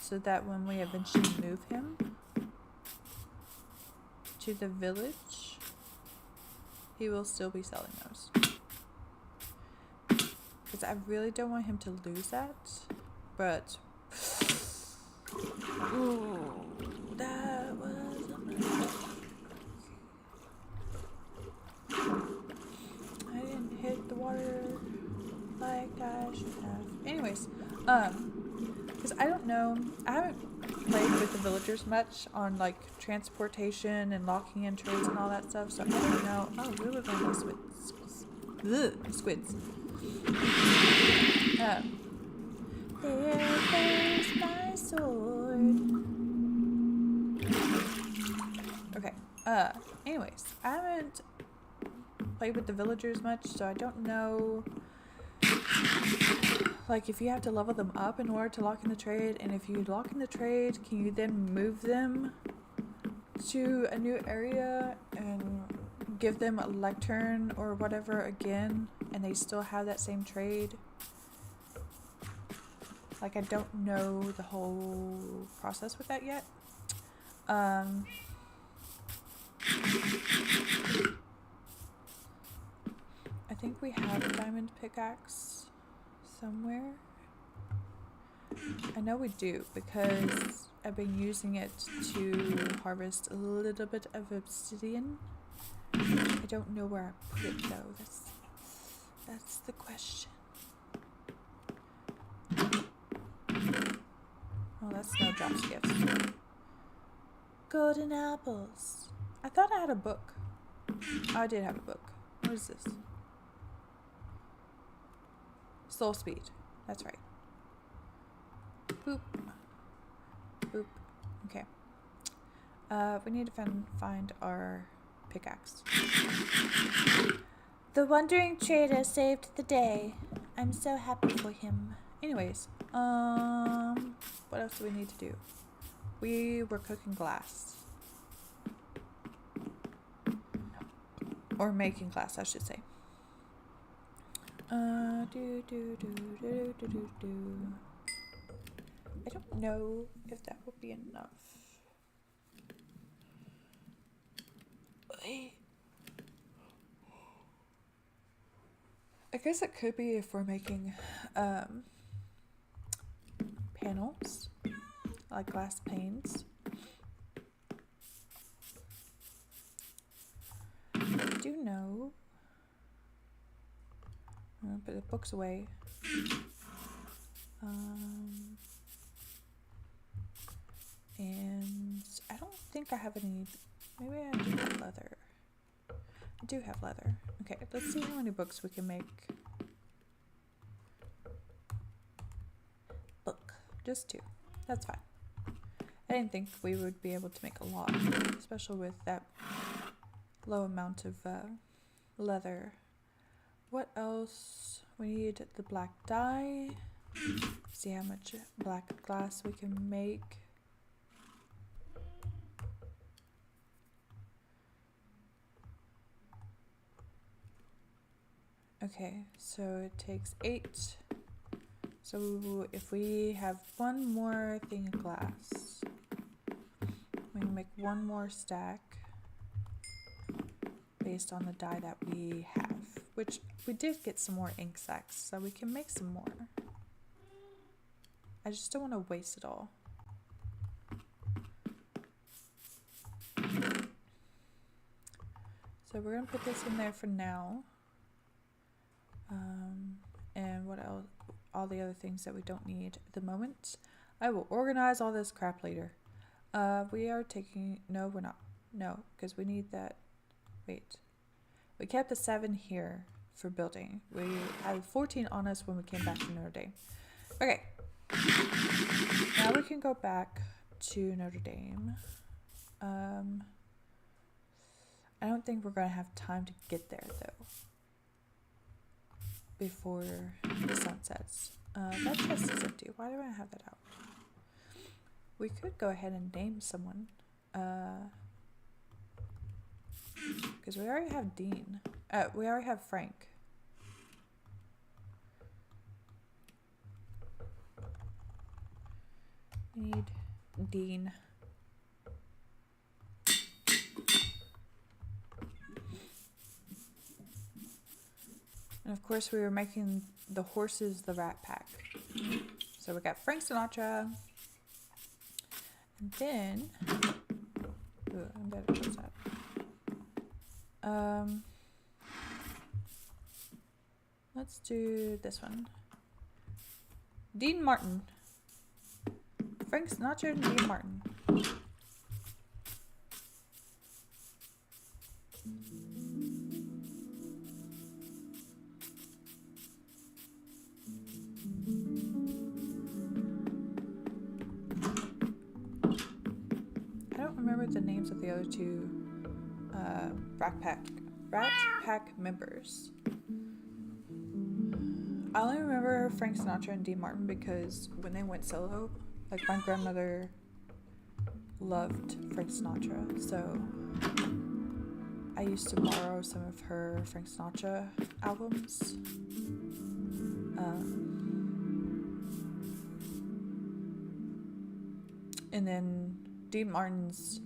so that when we eventually move him to the village, he will still be selling those. Because I really don't want him to lose that, but ooh, that was amazing. I didn't hit the water like I should have. Anyways, because I don't know, I haven't played with the villagers much on like transportation and locking in trades and all that stuff, so I don't know. Oh, we were going to squids. There goes my sword. Okay. Anyways, I haven't played with the villagers much, so I don't know. Like, if you have to level them up in order to lock in the trade, and if you lock in the trade, can you then move them to a new area and give them a lectern or whatever again, and they still have that same trade? Like, I don't know the whole process with that yet. I think we have a diamond pickaxe somewhere. I know we do because I've been using it to harvest a little bit of obsidian. I don't know where I put it though. That's the question. Oh, that's Snowdrop's gifts. Golden apples. I thought I had a book. Oh, I did have a book. What is this? Soul speed. That's right. Boop. Boop. Okay. We need to find our pickaxe. The wandering trader saved the day. I'm so happy for him. Anyways, what else do we need to do? We were cooking glass. Or making glass, I should say. I don't know if that would be enough. I guess it could be if we're making panels, like glass panes. I do know. I'm gonna put the books away. And I don't think I have any. Maybe I do have leather. I do have leather. Okay, let's see how many books we can make. Book. Just 2. That's fine. I didn't think we would be able to make a lot, especially with that low amount of leather. What else? We need the black dye. See how much black glass we can make. Okay, so it takes 8. So if we have one more thing of glass, we can make one more stack based on the dye that we have, which we did get some more ink sacks, so we can make some more. I just don't want to waste it all. So we're going to put this in there for now. And what else? All the other things that we don't need at the moment. I will organize all this crap later. We are taking... No, we're not. No, because we need that... Wait. We kept the 7 here for building. We had 14 on us when we came back to Notre Dame. Okay. Now we can go back to Notre Dame. I don't think we're going to have time to get there, though. Before the sun sets. That chest is empty. Why do I have that out? We could go ahead and name someone. Because we already have Dean. We already have Frank. We need Dean. And of course we were making the horses the Rat Pack. So we got Frank Sinatra. And then... Ooh, I'm better close that. Let's do this one. Dean Martin. Frank Sinatra and Dean Martin. I don't remember the names of the other two Rat Pack members. I only remember Frank Sinatra and Dean Martin because when they went solo, like my grandmother loved Frank Sinatra, so I used to borrow some of her Frank Sinatra albums. And then Dean Martin's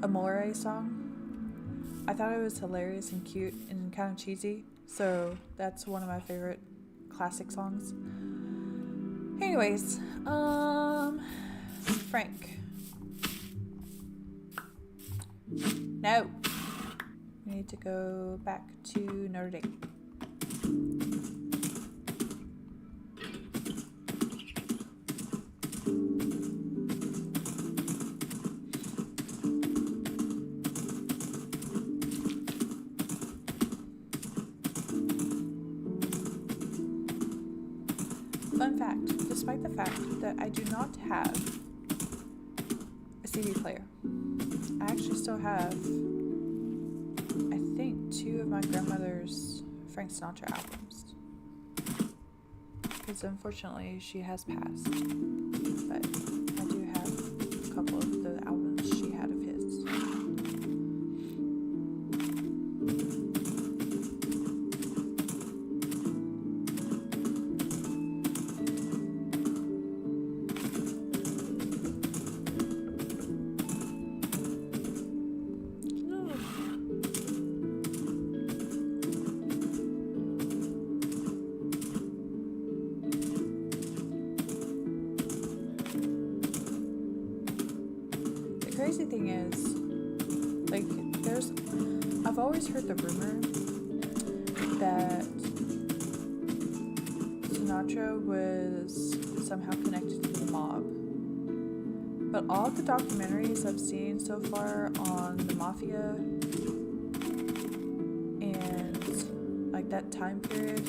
Amore song. I thought it was hilarious and cute and kind of cheesy, so that's one of my favorite classic songs. Anyways, Frank. No. We need to go back to Notre Dame. Fun fact, despite the fact that I do not have a CD player, I actually still have, I think, 2 of my grandmother's Frank Sinatra albums. Because unfortunately she has passed, but I do have a couple of the albums she had of his. Crazy thing is, like, I've always heard the rumor that Sinatra was somehow connected to the mob, but all the documentaries I've seen so far on the mafia and like that time period,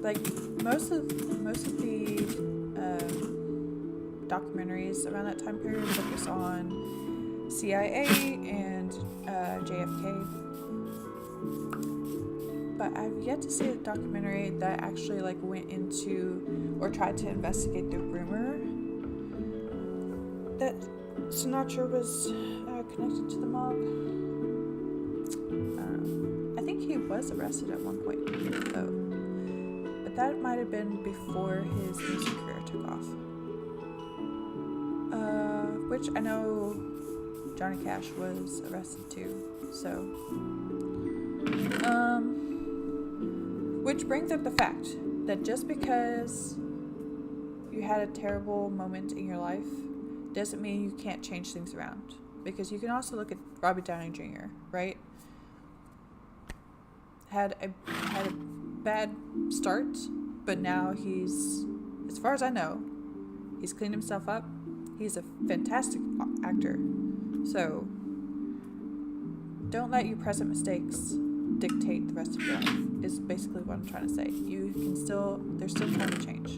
like most of the documentaries around that time period focus on CIA and JFK, but I've yet to see a documentary that actually like went into or tried to investigate the rumor that Sinatra was connected to the mob. I think he was arrested at one point though, but that might have been before his music career took off. Which I know Johnny Cash was arrested too, so. Which brings up the fact that just because you had a terrible moment in your life doesn't mean you can't change things around. Because you can also look at Robert Downey Jr., right? Had a bad start, but now he's, as far as I know, he's cleaned himself up. He's a fantastic actor. So, don't let your present mistakes dictate the rest of your life, is basically what I'm trying to say. You can still, there's still time to change.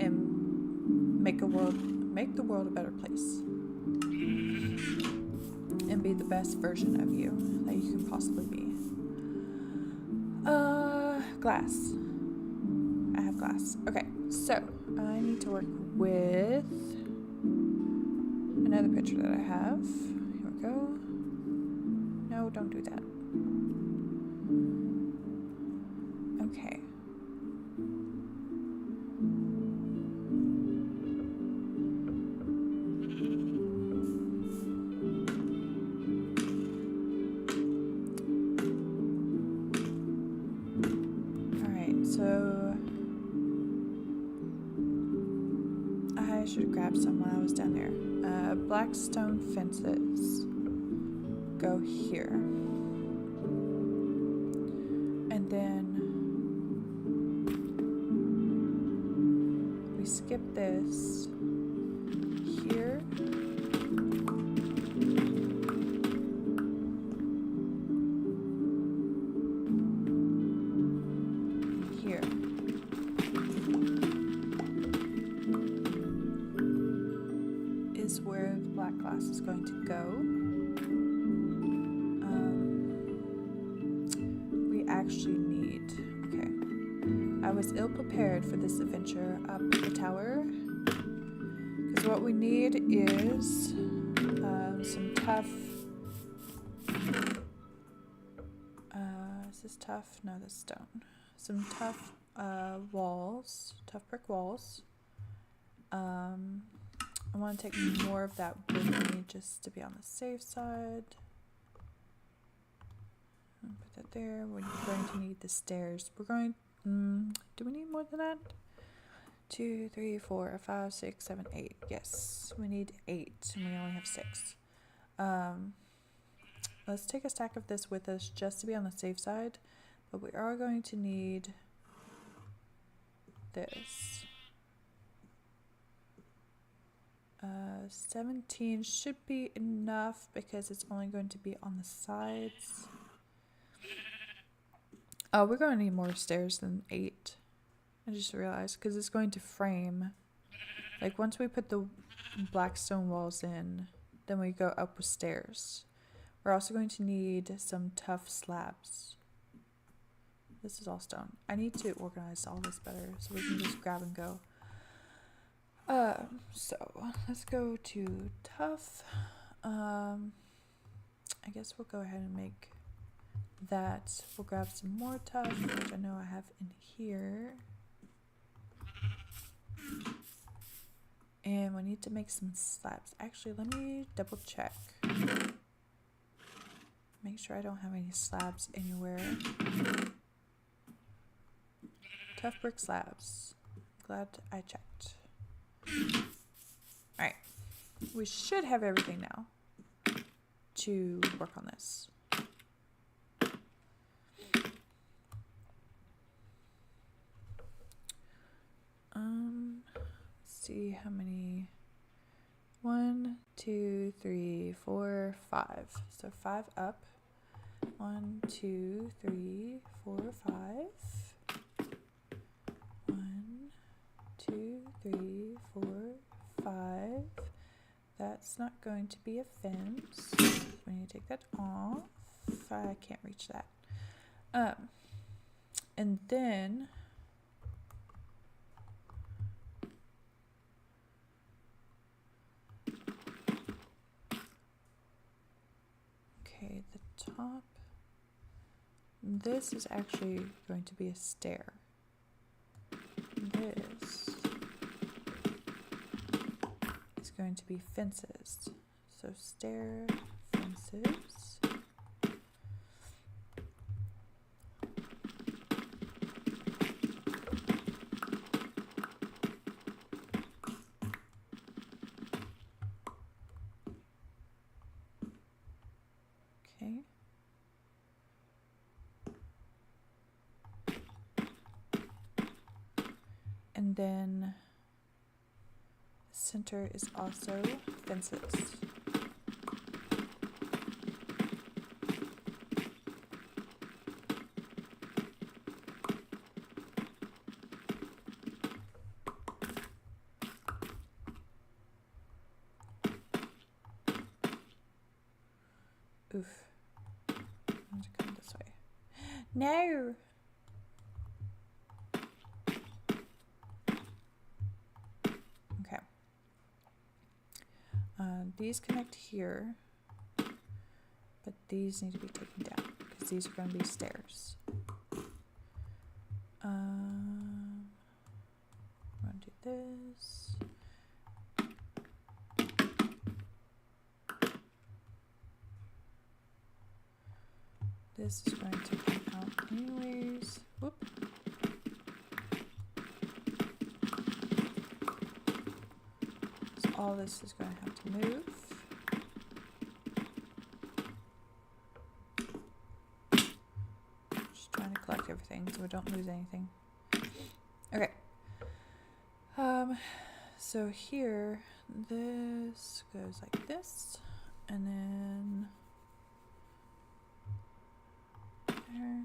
And make the world a better place. And be the best version of you that you can possibly be. Glass. I have glass. Okay, so I need to work with another picture that I have. Here we go. No, don't do that. Okay. Alright, so I should have grabbed some when I was down there. Black stone fences go here, and then we skip this here, here, is where the black glass is going to go. We actually need, okay. I was ill prepared for this adventure up the tower, because what we need is some tough, is this tough? No, that's stone. Some tough walls, tough brick walls. I want to take more of that with me just to be on the safe side. Put that there. We're going to need the stairs. We're going, do we need more than that? 2, 3, 4, 5, 6, 7, 8. Yes, we need 8 and we only have 6. Let's take a stack of this with us just to be on the safe side, but we are going to need this. 17 should be enough because it's only going to be on the sides. Oh, we're going to need more stairs than 8. I just realized, because it's going to frame. Like, once we put the black stone walls in, then we go up with stairs. We're also going to need some tough slabs. This is all stone. I need to organize all this better so we can just grab and go. So let's go to tough. I guess we'll go ahead and make that. We'll grab some more tough, which I know I have in here. And we need to make some slabs. Actually, let me double check. Make sure I don't have any slabs anywhere. Tough brick slabs. Glad I checked. Alright. We should have everything now to work on this. Let's see how many. 1, 2, 3, 4, 5. So 5 up. 1, 2, 3, 4, 5. 1, 2, 3, 4, 5. That's not going to be a fence. We need to take that off. I can't reach that. And then okay, the top. This is actually going to be a stair. This is going to be fences. So stair, fences. Okay. And then the center is also fences. Oof. I'm going to come this way. No! Okay. These connect here, but these need to be taken down because these are going to be stairs. I'm going to do this. This is going to come out anyways. Whoop. So all this is going to have to move. Just trying to collect everything so we don't lose anything. Okay. So here, this goes like this, and then there.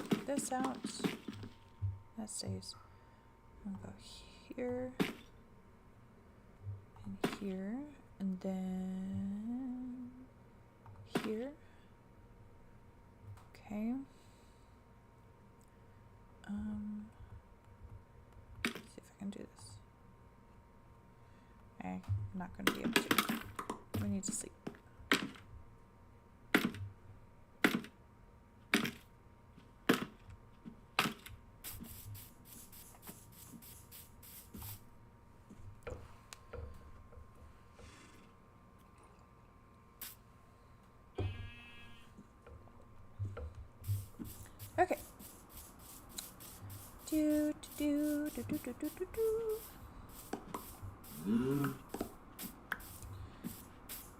Take this out. That stays. I'll go here and here, and then here. Okay. Let's see if I can do this. I'm not going to be able to. We need to sleep. Okay. Do do do do do do do do.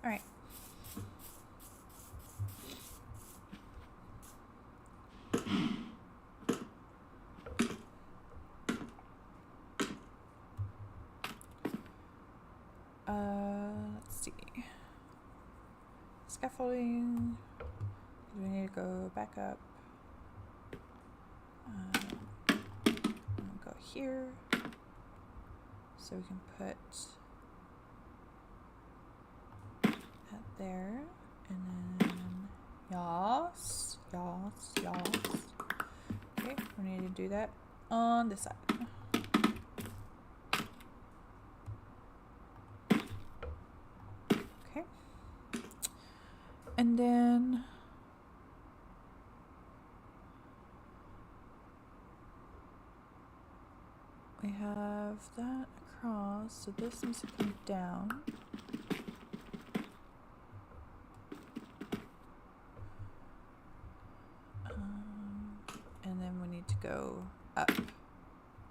All right. Let's see. Scaffolding. We need to go back up. Go here, so we can put that there, and then yas. Okay, we need to do that on this side. Okay, and then we have that across, so this needs to come down. And then we need to go up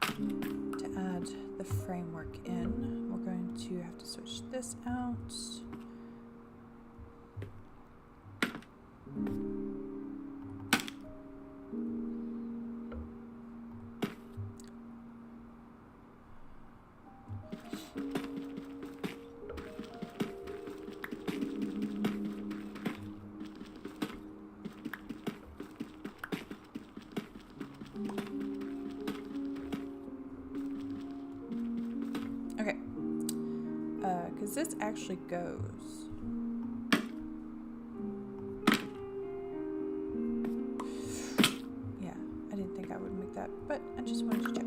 to add the framework in. We're going to have to switch this out. Okay, because this actually goes. Yeah, I didn't think I would make that, but I just wanted to check.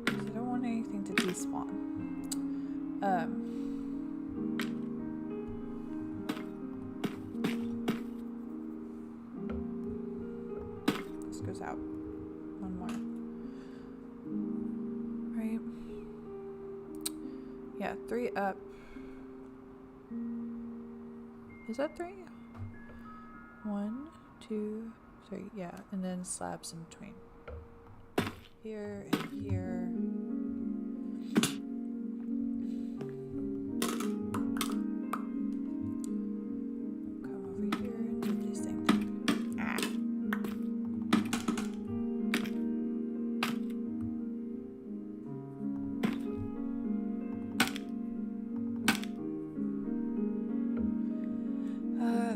Because I don't want anything to despawn. This goes out. One more. Right? Yeah, 3 up. Is that 3? 1, 2, 3. Yeah, and then slabs in between. Here and here. Come over here and do these things.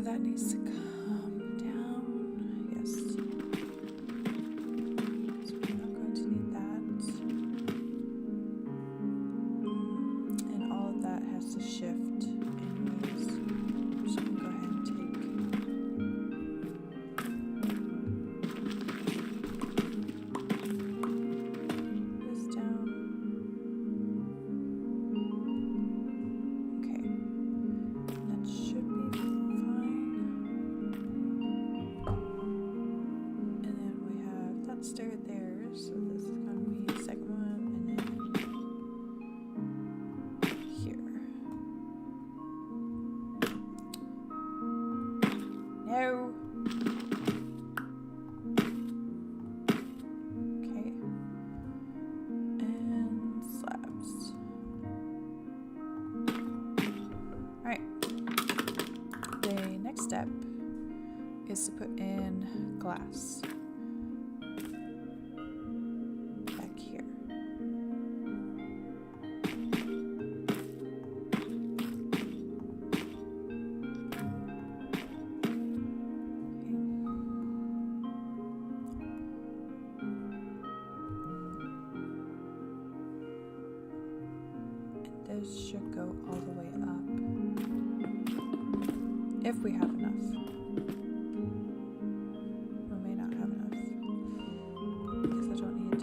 That needs to come down. Yes. So we're not going to need that. And all of that has to shift anyways. I'm just going to go ahead and take this down. Okay. That should be fine. And then we have that stair there, so this is going to be the second one, and then here. No. Okay. And slabs. Alright. The next step is to put in glass. Back here. This should go all the way up if we have enough. We may not have enough because I don't need.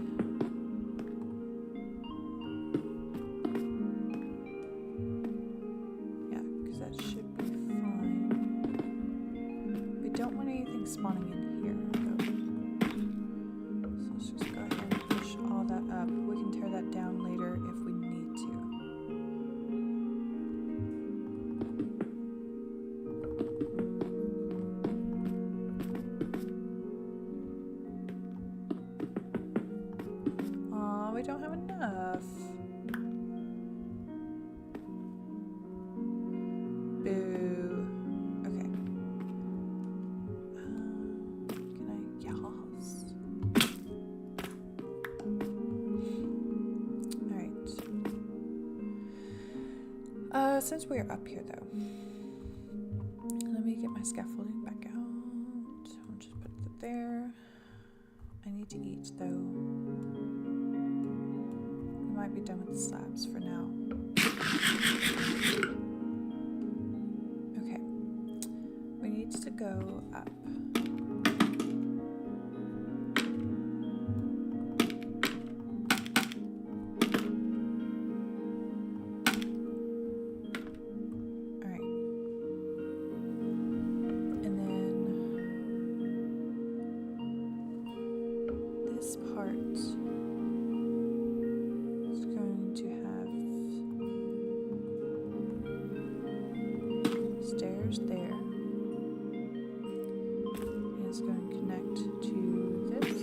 Yeah, because that should be fine. We don't want anything spawning in here though. So let's just go ahead and push all that up. We can tear that down later if we need to. We don't have enough. Boo. Okay. Can I? Yes. Alright. Since we're up here though, let me get my scaffolding back out. I'll just put it there. I need to eat though. Might be done with the slabs for now. Okay. We need to go up. Alright. And then this part there, and it's going to connect to this.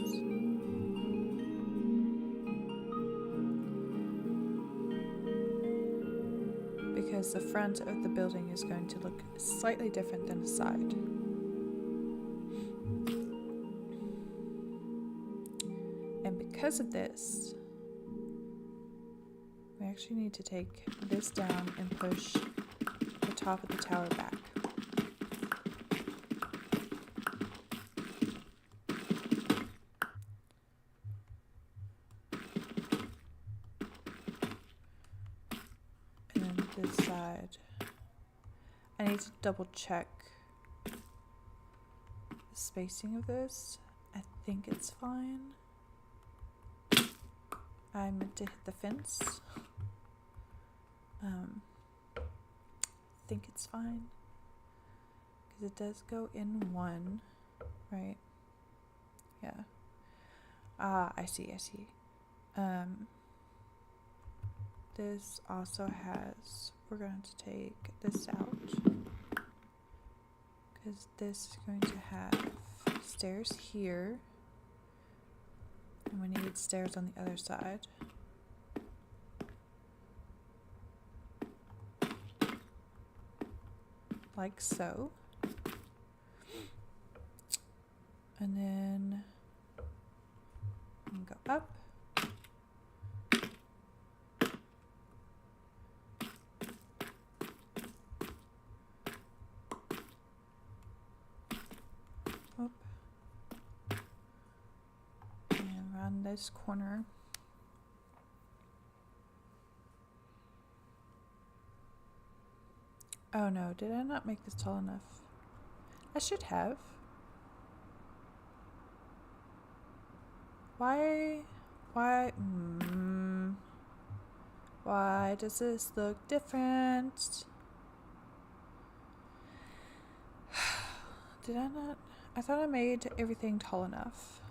Because the front of the building is going to look slightly different than the side. And because of this, we actually need to take this down and push the top of the tower back. And then this side, I need to double check the spacing of this. I think it's fine. I meant to hit the fence. I think it's fine because it does go in one, right? Yeah. I see. This also has, we're going to take this out because this is going to have stairs here, and we needed stairs on the other side. Like so. And then go up. Up. And around this corner. Oh no, did I not make this tall enough? I should have. Why does this look different? Did I not? I thought I made everything tall enough.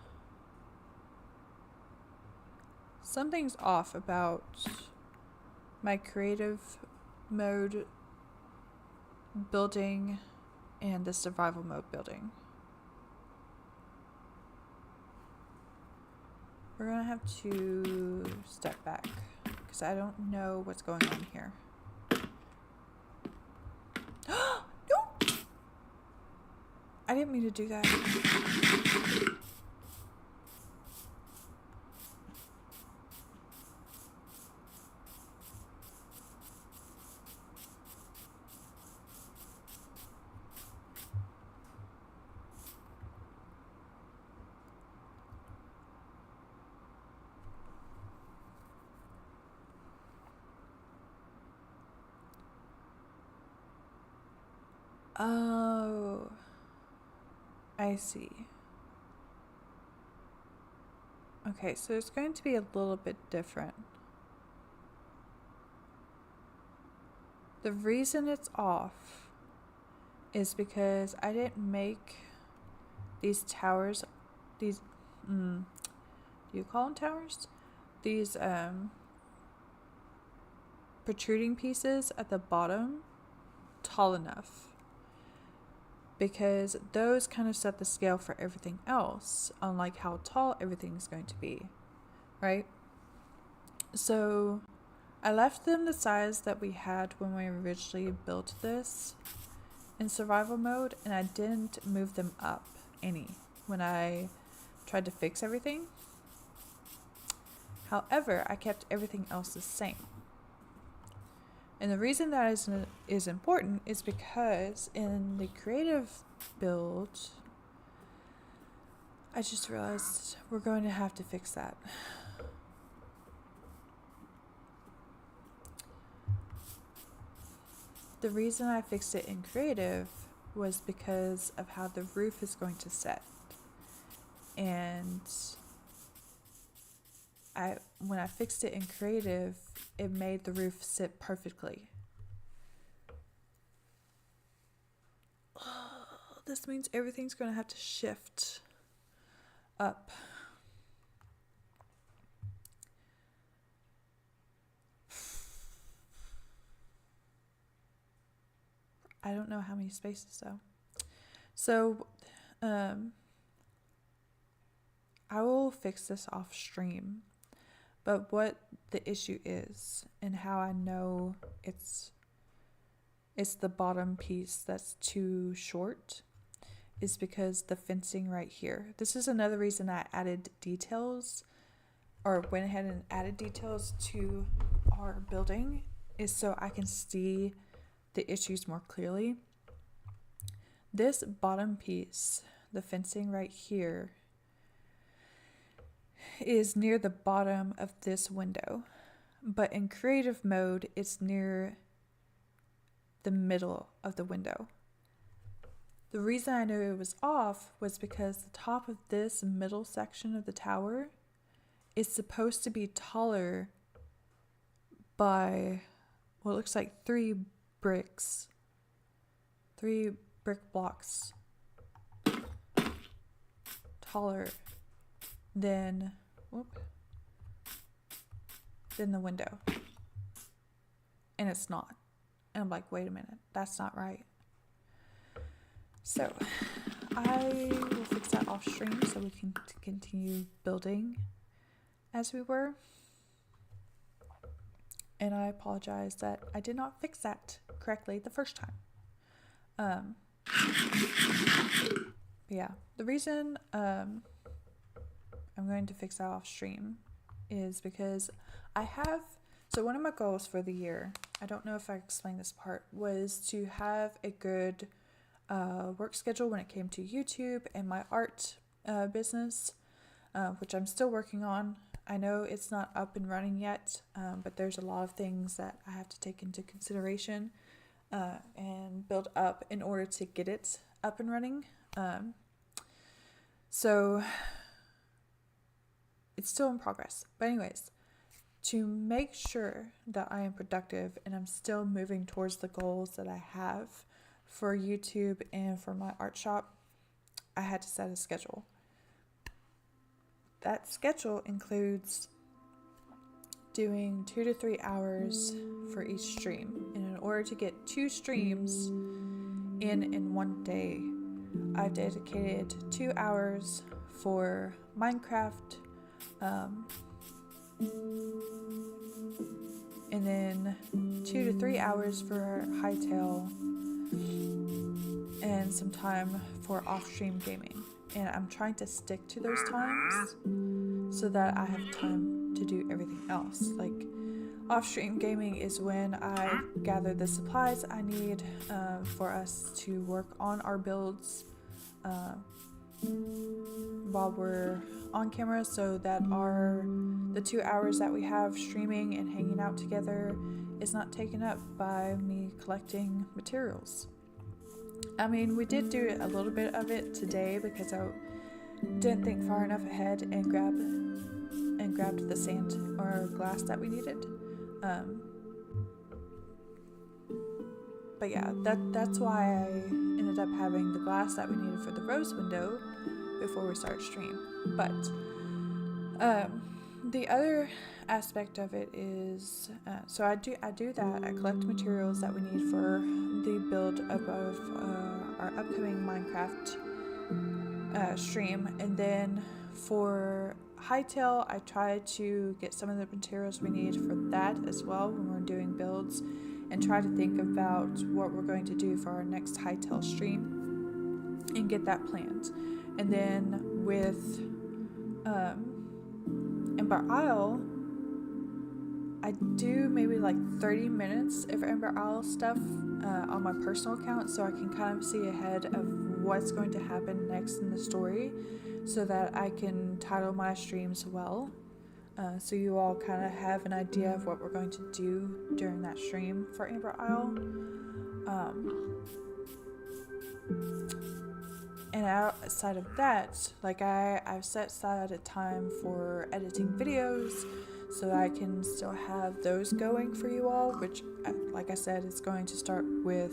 Something's off about my creative mode building and the survival mode building. We're gonna have to step back because I don't know what's going on here. No! I didn't mean to do that. Oh, I see. Okay, so it's going to be a little bit different. The reason it's off is because I didn't make these towers, these, do you call them towers? These protruding pieces at the bottom tall enough, because those kind of set the scale for everything else, unlike how tall everything's going to be, right? So I left them the size that we had when we originally built this in survival mode, and I didn't move them up any when I tried to fix everything. However, I kept everything else the same. And the reason that is important is because in the creative build, I just realized we're going to have to fix that. The reason I fixed it in creative was because of how the roof is going to set. And when I fixed it in creative, it made the roof sit perfectly. This means everything's going to have to shift up. I don't know how many spaces though. So, I will fix this off stream. But what the issue is and how I know it's the bottom piece that's too short is because the fencing right here. This is another reason I added details, or went ahead and added details to our building, is so I can see the issues more clearly. This bottom piece, the fencing right here, is near the bottom of this window, but in creative mode it's near the middle of the window. The reason I knew it was off was because the top of this middle section of the tower is supposed to be taller by what looks like 3 brick blocks taller than the window, and it's not. And I'm like, wait a minute, that's not right. So I will fix that off stream so we can continue building as we were. And I apologize that I did not fix that correctly the first time. Yeah, the reason I'm going to fix that off stream is because so one of my goals for the year, I don't know if I explained this part, was to have a good work schedule when it came to YouTube and my art business, which I'm still working on. I know it's not up and running yet, but there's a lot of things that I have to take into consideration and build up in order to get it up and running. So it's still in progress. But anyways, to make sure that I am productive and I'm still moving towards the goals that I have for YouTube and for my art shop, I had to set a schedule. That schedule includes doing 2 to 3 hours for each stream. And in order to get 2 streams in one day, I've dedicated 2 hours for Minecraft, and then 2 to 3 hours for Hytale, and in some time for off-stream gaming, and I'm trying to stick to those times so that I have time to do everything else. Like, off-stream gaming is when I gather the supplies I need for us to work on our builds while we're on camera, so that the 2 hours that we have streaming and hanging out together is not taken up by me collecting materials. I mean, we did do a little bit of it today because I didn't think far enough ahead and grabbed the sand or glass that we needed. But yeah, that's why I ended up having the glass that we needed for the rose window before we start stream. But the other aspect of it is, so I do that. I collect materials that we need for the build of our upcoming Minecraft stream, and then for Hytale, I try to get some of the materials we need for that as well when we're doing builds, and try to think about what we're going to do for our next Hytale stream and get that planned. And then with Ember Isle, I do maybe like 30 minutes of Ember Isle stuff on my personal account, so I can kind of see ahead of what's going to happen next in the story, so that I can title my streams well, so you all kind of have an idea of what we're going to do during that stream for Ember Isle. And outside of that, like I've set aside a time for editing videos, so I can still have those going for you all, which, like I said, is going to start with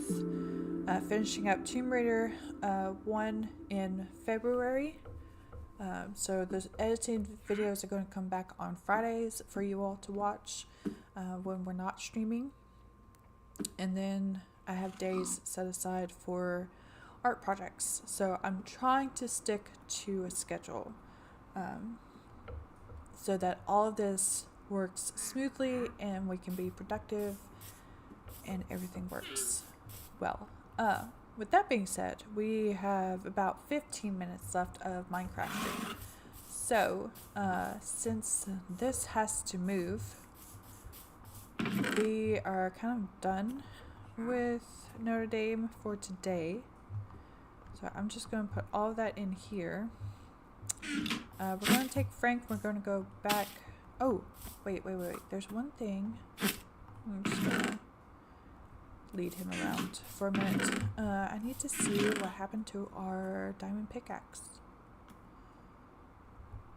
finishing up Tomb Raider 1 in February. So the editing videos are going to come back on Fridays for you all to watch when we're not streaming. And then I have days set aside for art projects. So I'm trying to stick to a schedule so that all of this works smoothly and we can be productive and everything works well. With that being said, we have about 15 minutes left of Minecraft stream. So, since this has to move, we are kind of done with Notre Dame for today. So I'm just going to put all of that in here. We're going to take Frank, we're going to go back. Oh, wait. There's one thing. I'm just going to lead him around for a minute. I need to see what happened to our diamond pickaxe,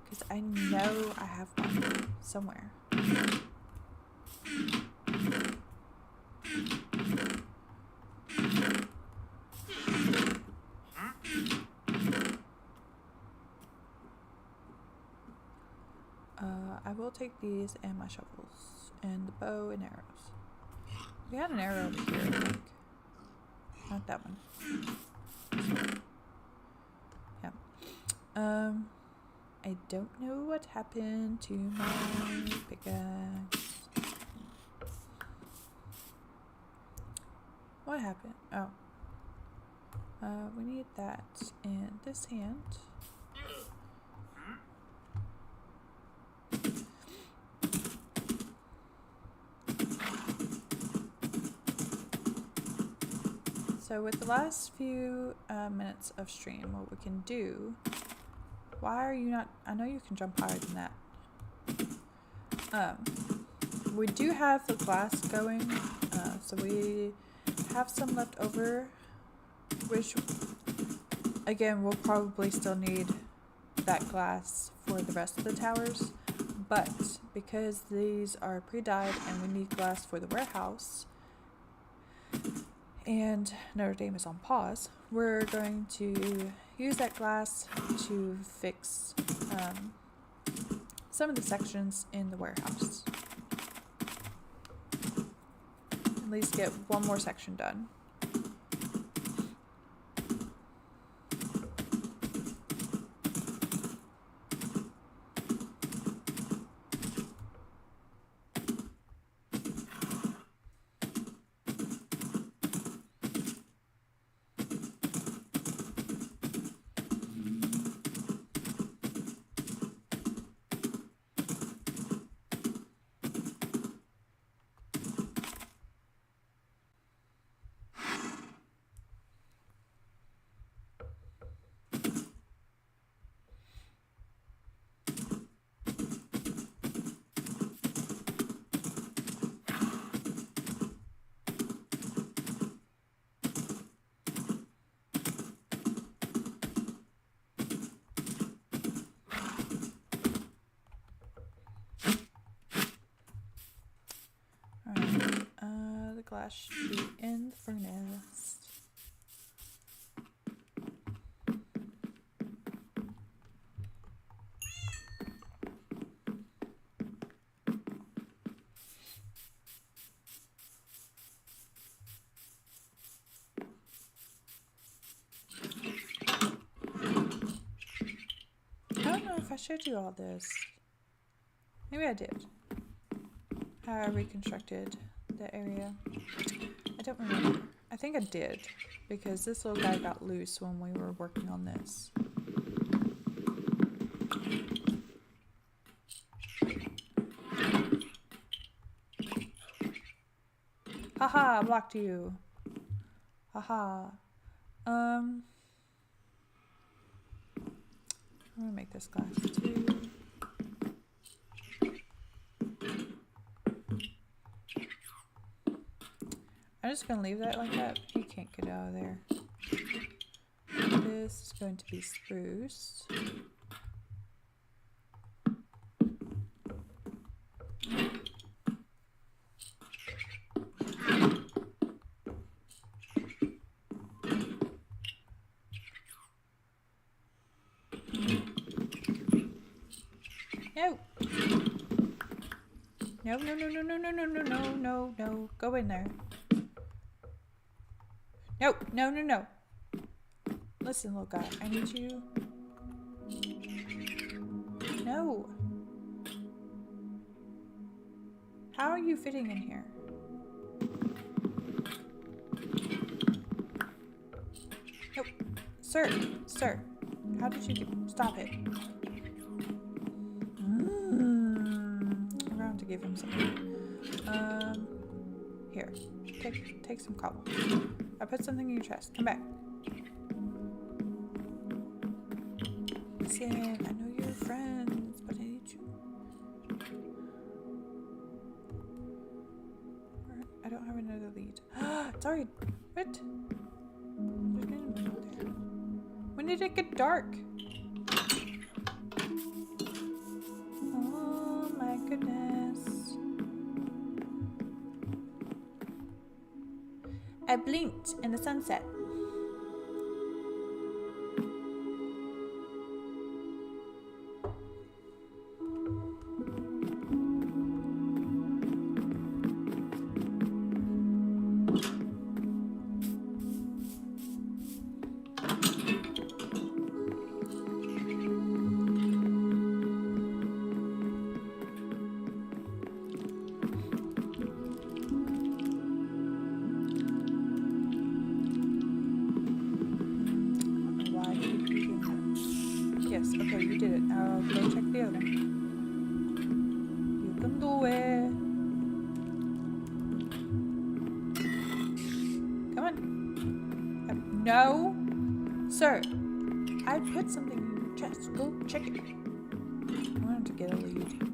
because I know I have one somewhere. I will take these and my shovels and the bow and arrows. We had an arrow over here, I think. Not that one. Yeah. I don't know what happened to my pickaxe. What happened? Oh. We need that in this hand. So with the last few minutes of stream, what we can do, why are you not, I know you can jump higher than that. We do have the glass going, so we have some left over, which, again, we'll probably still need that glass for the rest of the towers, but because these are pre-dyed and we need glass for the warehouse, and Notre Dame is on pause, we're going to use that glass to fix some of the sections in the warehouse. At least get one more section done. slash be in the furnace. I don't know if I showed you all this. Maybe I did. How I reconstructed the area. I don't remember. I think I did, because this little guy got loose when we were working on this. Haha, blocked you. Haha. I'm gonna make this glass too. I'm just gonna leave that like that. He can't get out of there. This is going to be spruce. No. No, no, no, no, no, no, no, no, no, no. Go in there. No, no, no, no. Listen, little guy. I need you. No. How are you fitting in here? Nope. Sir. Sir. How did you get... Stop it. I'm going to give him something. Here. Take some cobble. I put something in your chest. Come back. Listen, I know you're friends, but I need you. I don't have another lead. Sorry. What? There's an enemy out there. When did it get dark? Oh my goodness. I blinked in the sunset. Yes, okay, you did it. I'll go check the other. You can do it. Come on. No. Sir, I put something in your chest. Go check it. I wanted to get a lead.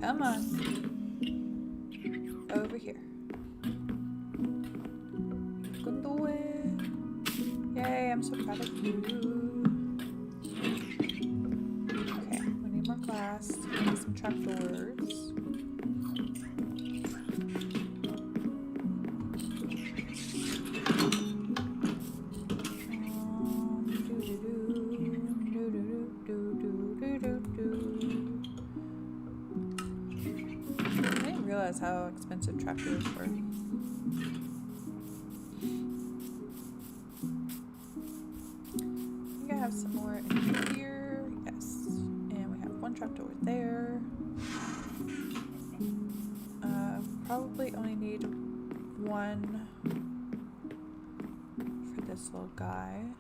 Come on. Over here. You can do it. Yay, I'm so proud of you. Okay, we need more glass. We need some trapdoors. How expensive trapdoors were. I think I have some more in here. Yes. And we have one trapdoor there. Probably only need one for this little guy.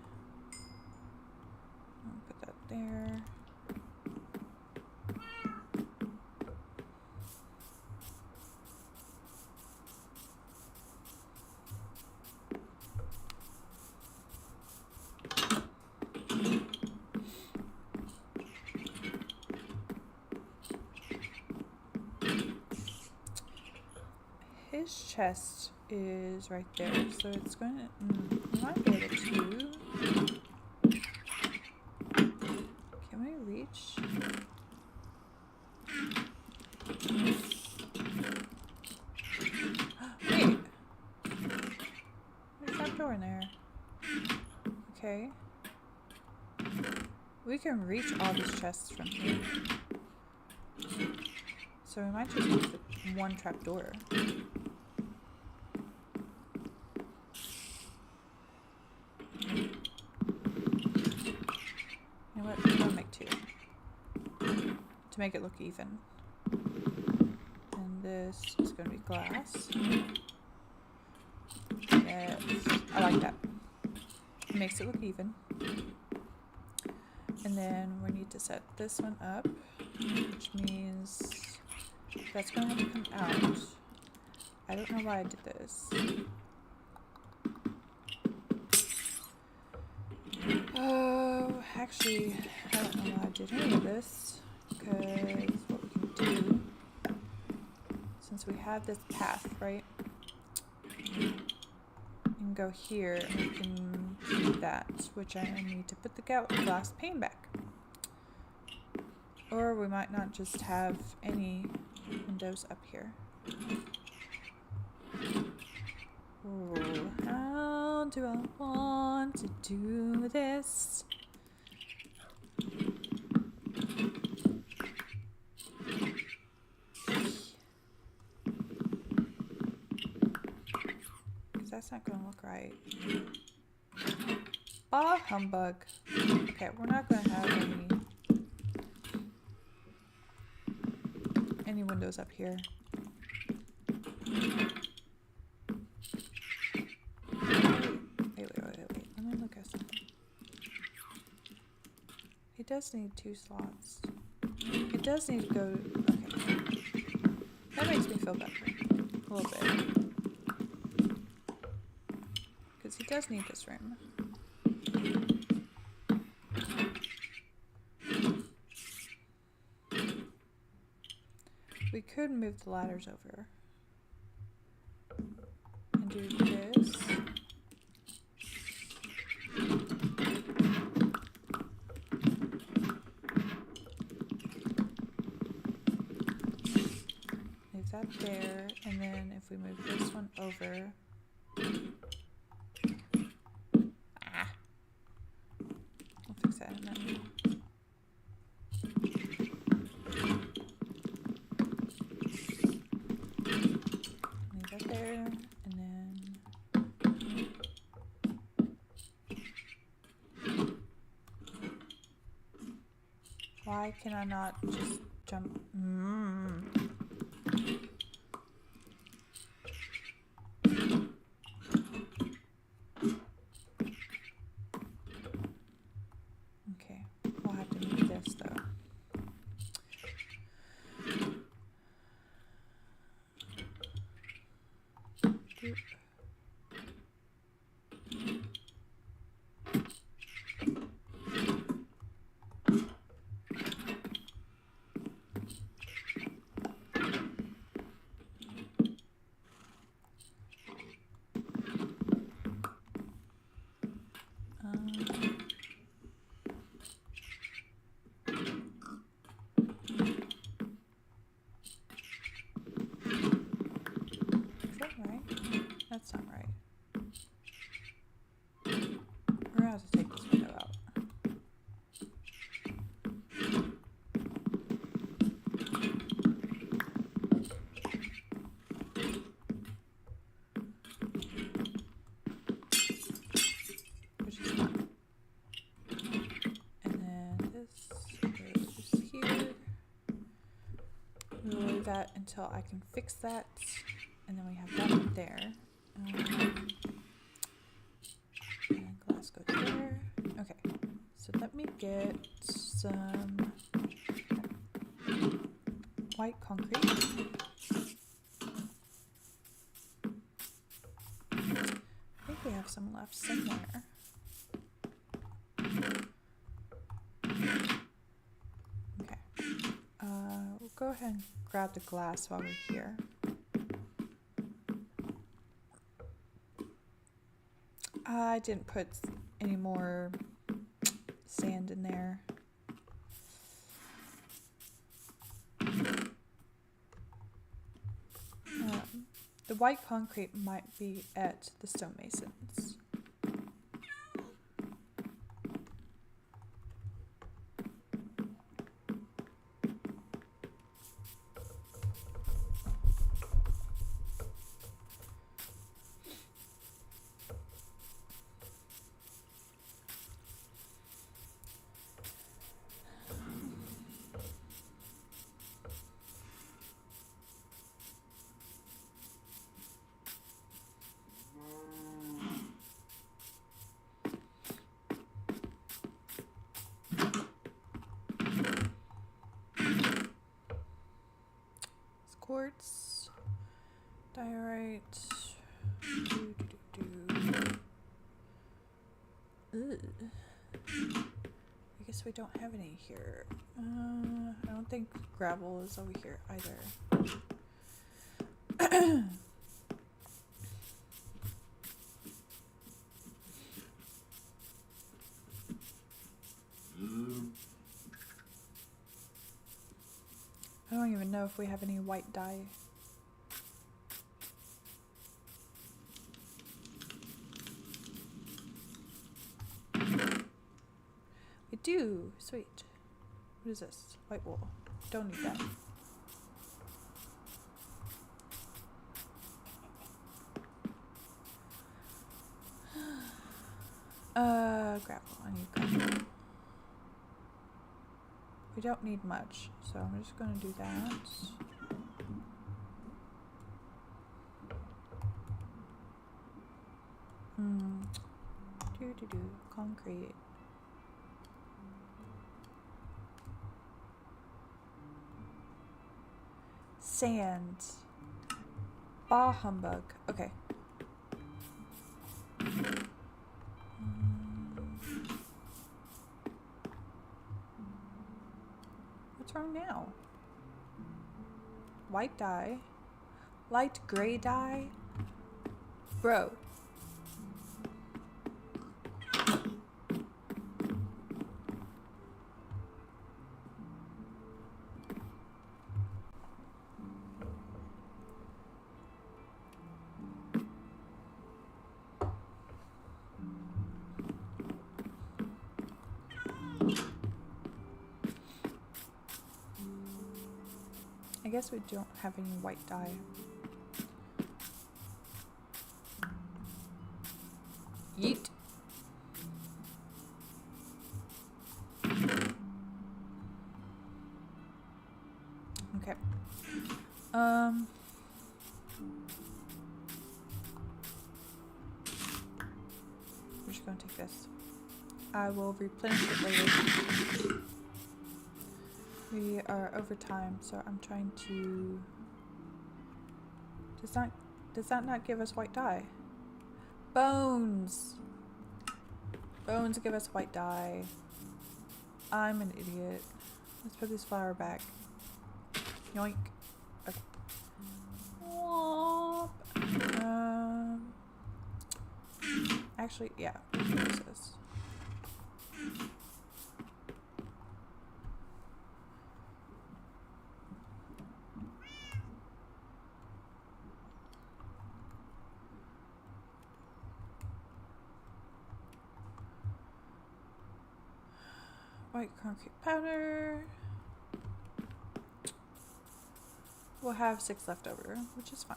there. His chest is right there, so it's going to. We might be able to. Can we reach? Wait! There's a trap door in there. Okay. We can reach all these chests from here. So we might just use the one trap door. To make it look even. And this is going to be glass. Yes, I like that. It makes it look even. And then we need to set this one up, which means that's going to have to come out. I don't know why I did this. Oh, actually, I don't know why I did any of this. Because what we can do, since we have this path, right? We can go here and we can do that, which I need to put the glass pane back. Or we might not just have any windows up here. Oh, how do I want to do this? That's not going to look right. Bah humbug. Okay, we're not going to have any windows up here. Wait. Let me look at something. He does need 2 slots. It does need to go... Okay. That makes me feel better. A little bit. He does need this room. We could move the ladders over and do this. Leave that there, and then if we move this one over. Why can I not just jump? Okay, we'll have to move this though. Doop. That's not right. We're gonna have to take this window out. Which is fine. And then this goes here. We'll leave that until I can fix that. And then we have that one there. And glass goes there. Okay, so let me get some white concrete. I think we have some left somewhere. Okay. We'll go ahead and grab the glass while we're here. I didn't put any more sand in there. The white concrete might be at the stonemasons. Quartz, diorite. Ugh. I guess we don't have any here. I don't think gravel is over here either. I don't even know if we have any white dye. We do. Sweet. What is this? White wool. Don't need that. Gravel. I need gravel. We don't need much, so I'm just going to do that. Concrete. Sand. Bah humbug. Okay. What's wrong now? White dye. Light gray dye. Bro. I guess we don't have any white dye. Yeet. Okay. We're just gonna take this. I will replenish it later. We are over time, so I'm trying to... Does that not give us white dye? Bones! Bones give us white dye. I'm an idiot. Let's put this flower back. Yoink. Okay. Womp. Actually, yeah. We can use this. White concrete powder. We'll have 6 left over, which is fine.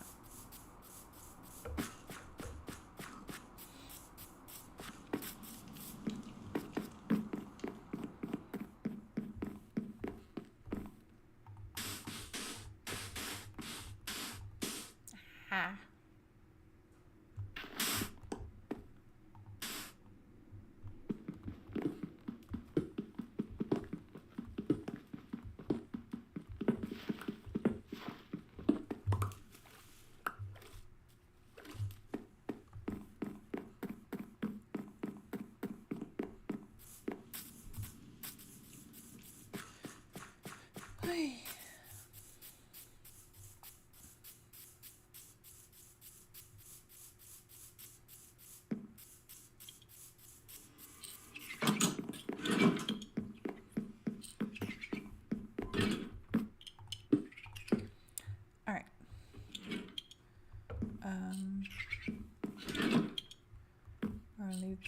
Aha.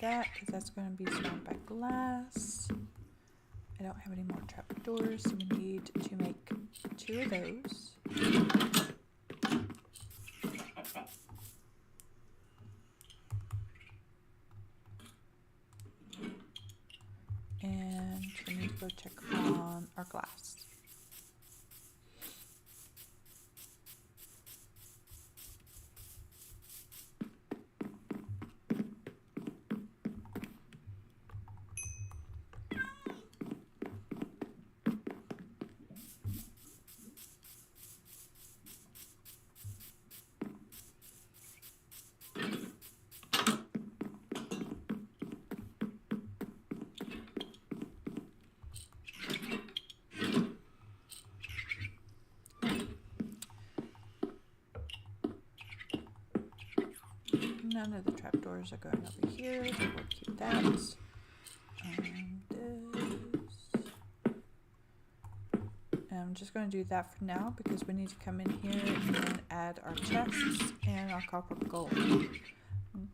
that because that's going to be surrounded by glass. I don't have any more trapdoors, so we need to make 2 of those. And we need to go check on our glass. None of the trapdoors are going over here, so we'll keep that. And this. And I'm just going to do that for now because we need to come in here and then add our chests and our copper gold.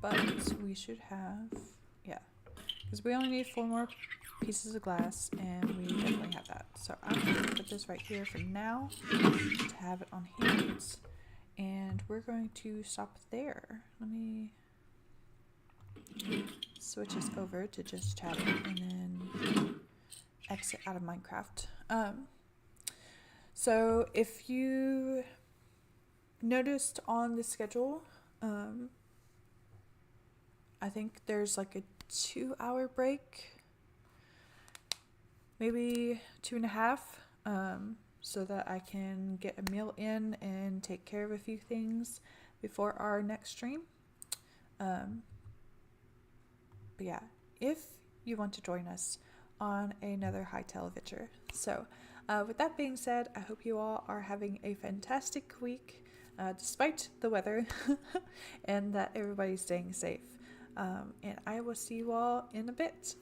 But we should have, yeah, because we only need 4 more pieces of glass and we definitely have that. So I'm going to put this right here for now to have it on hand. And we're going to stop there. Let me switch this over to just chatting and then exit out of Minecraft. So if you noticed on the schedule, I think there's like a 2-hour break, maybe 2.5, so that I can get a meal in and take care of a few things before our next stream. But yeah, if you want to join us on another Hytale adventure. So with that being said, I hope you all are having a fantastic week despite the weather and that everybody's staying safe. And I will see you all in a bit.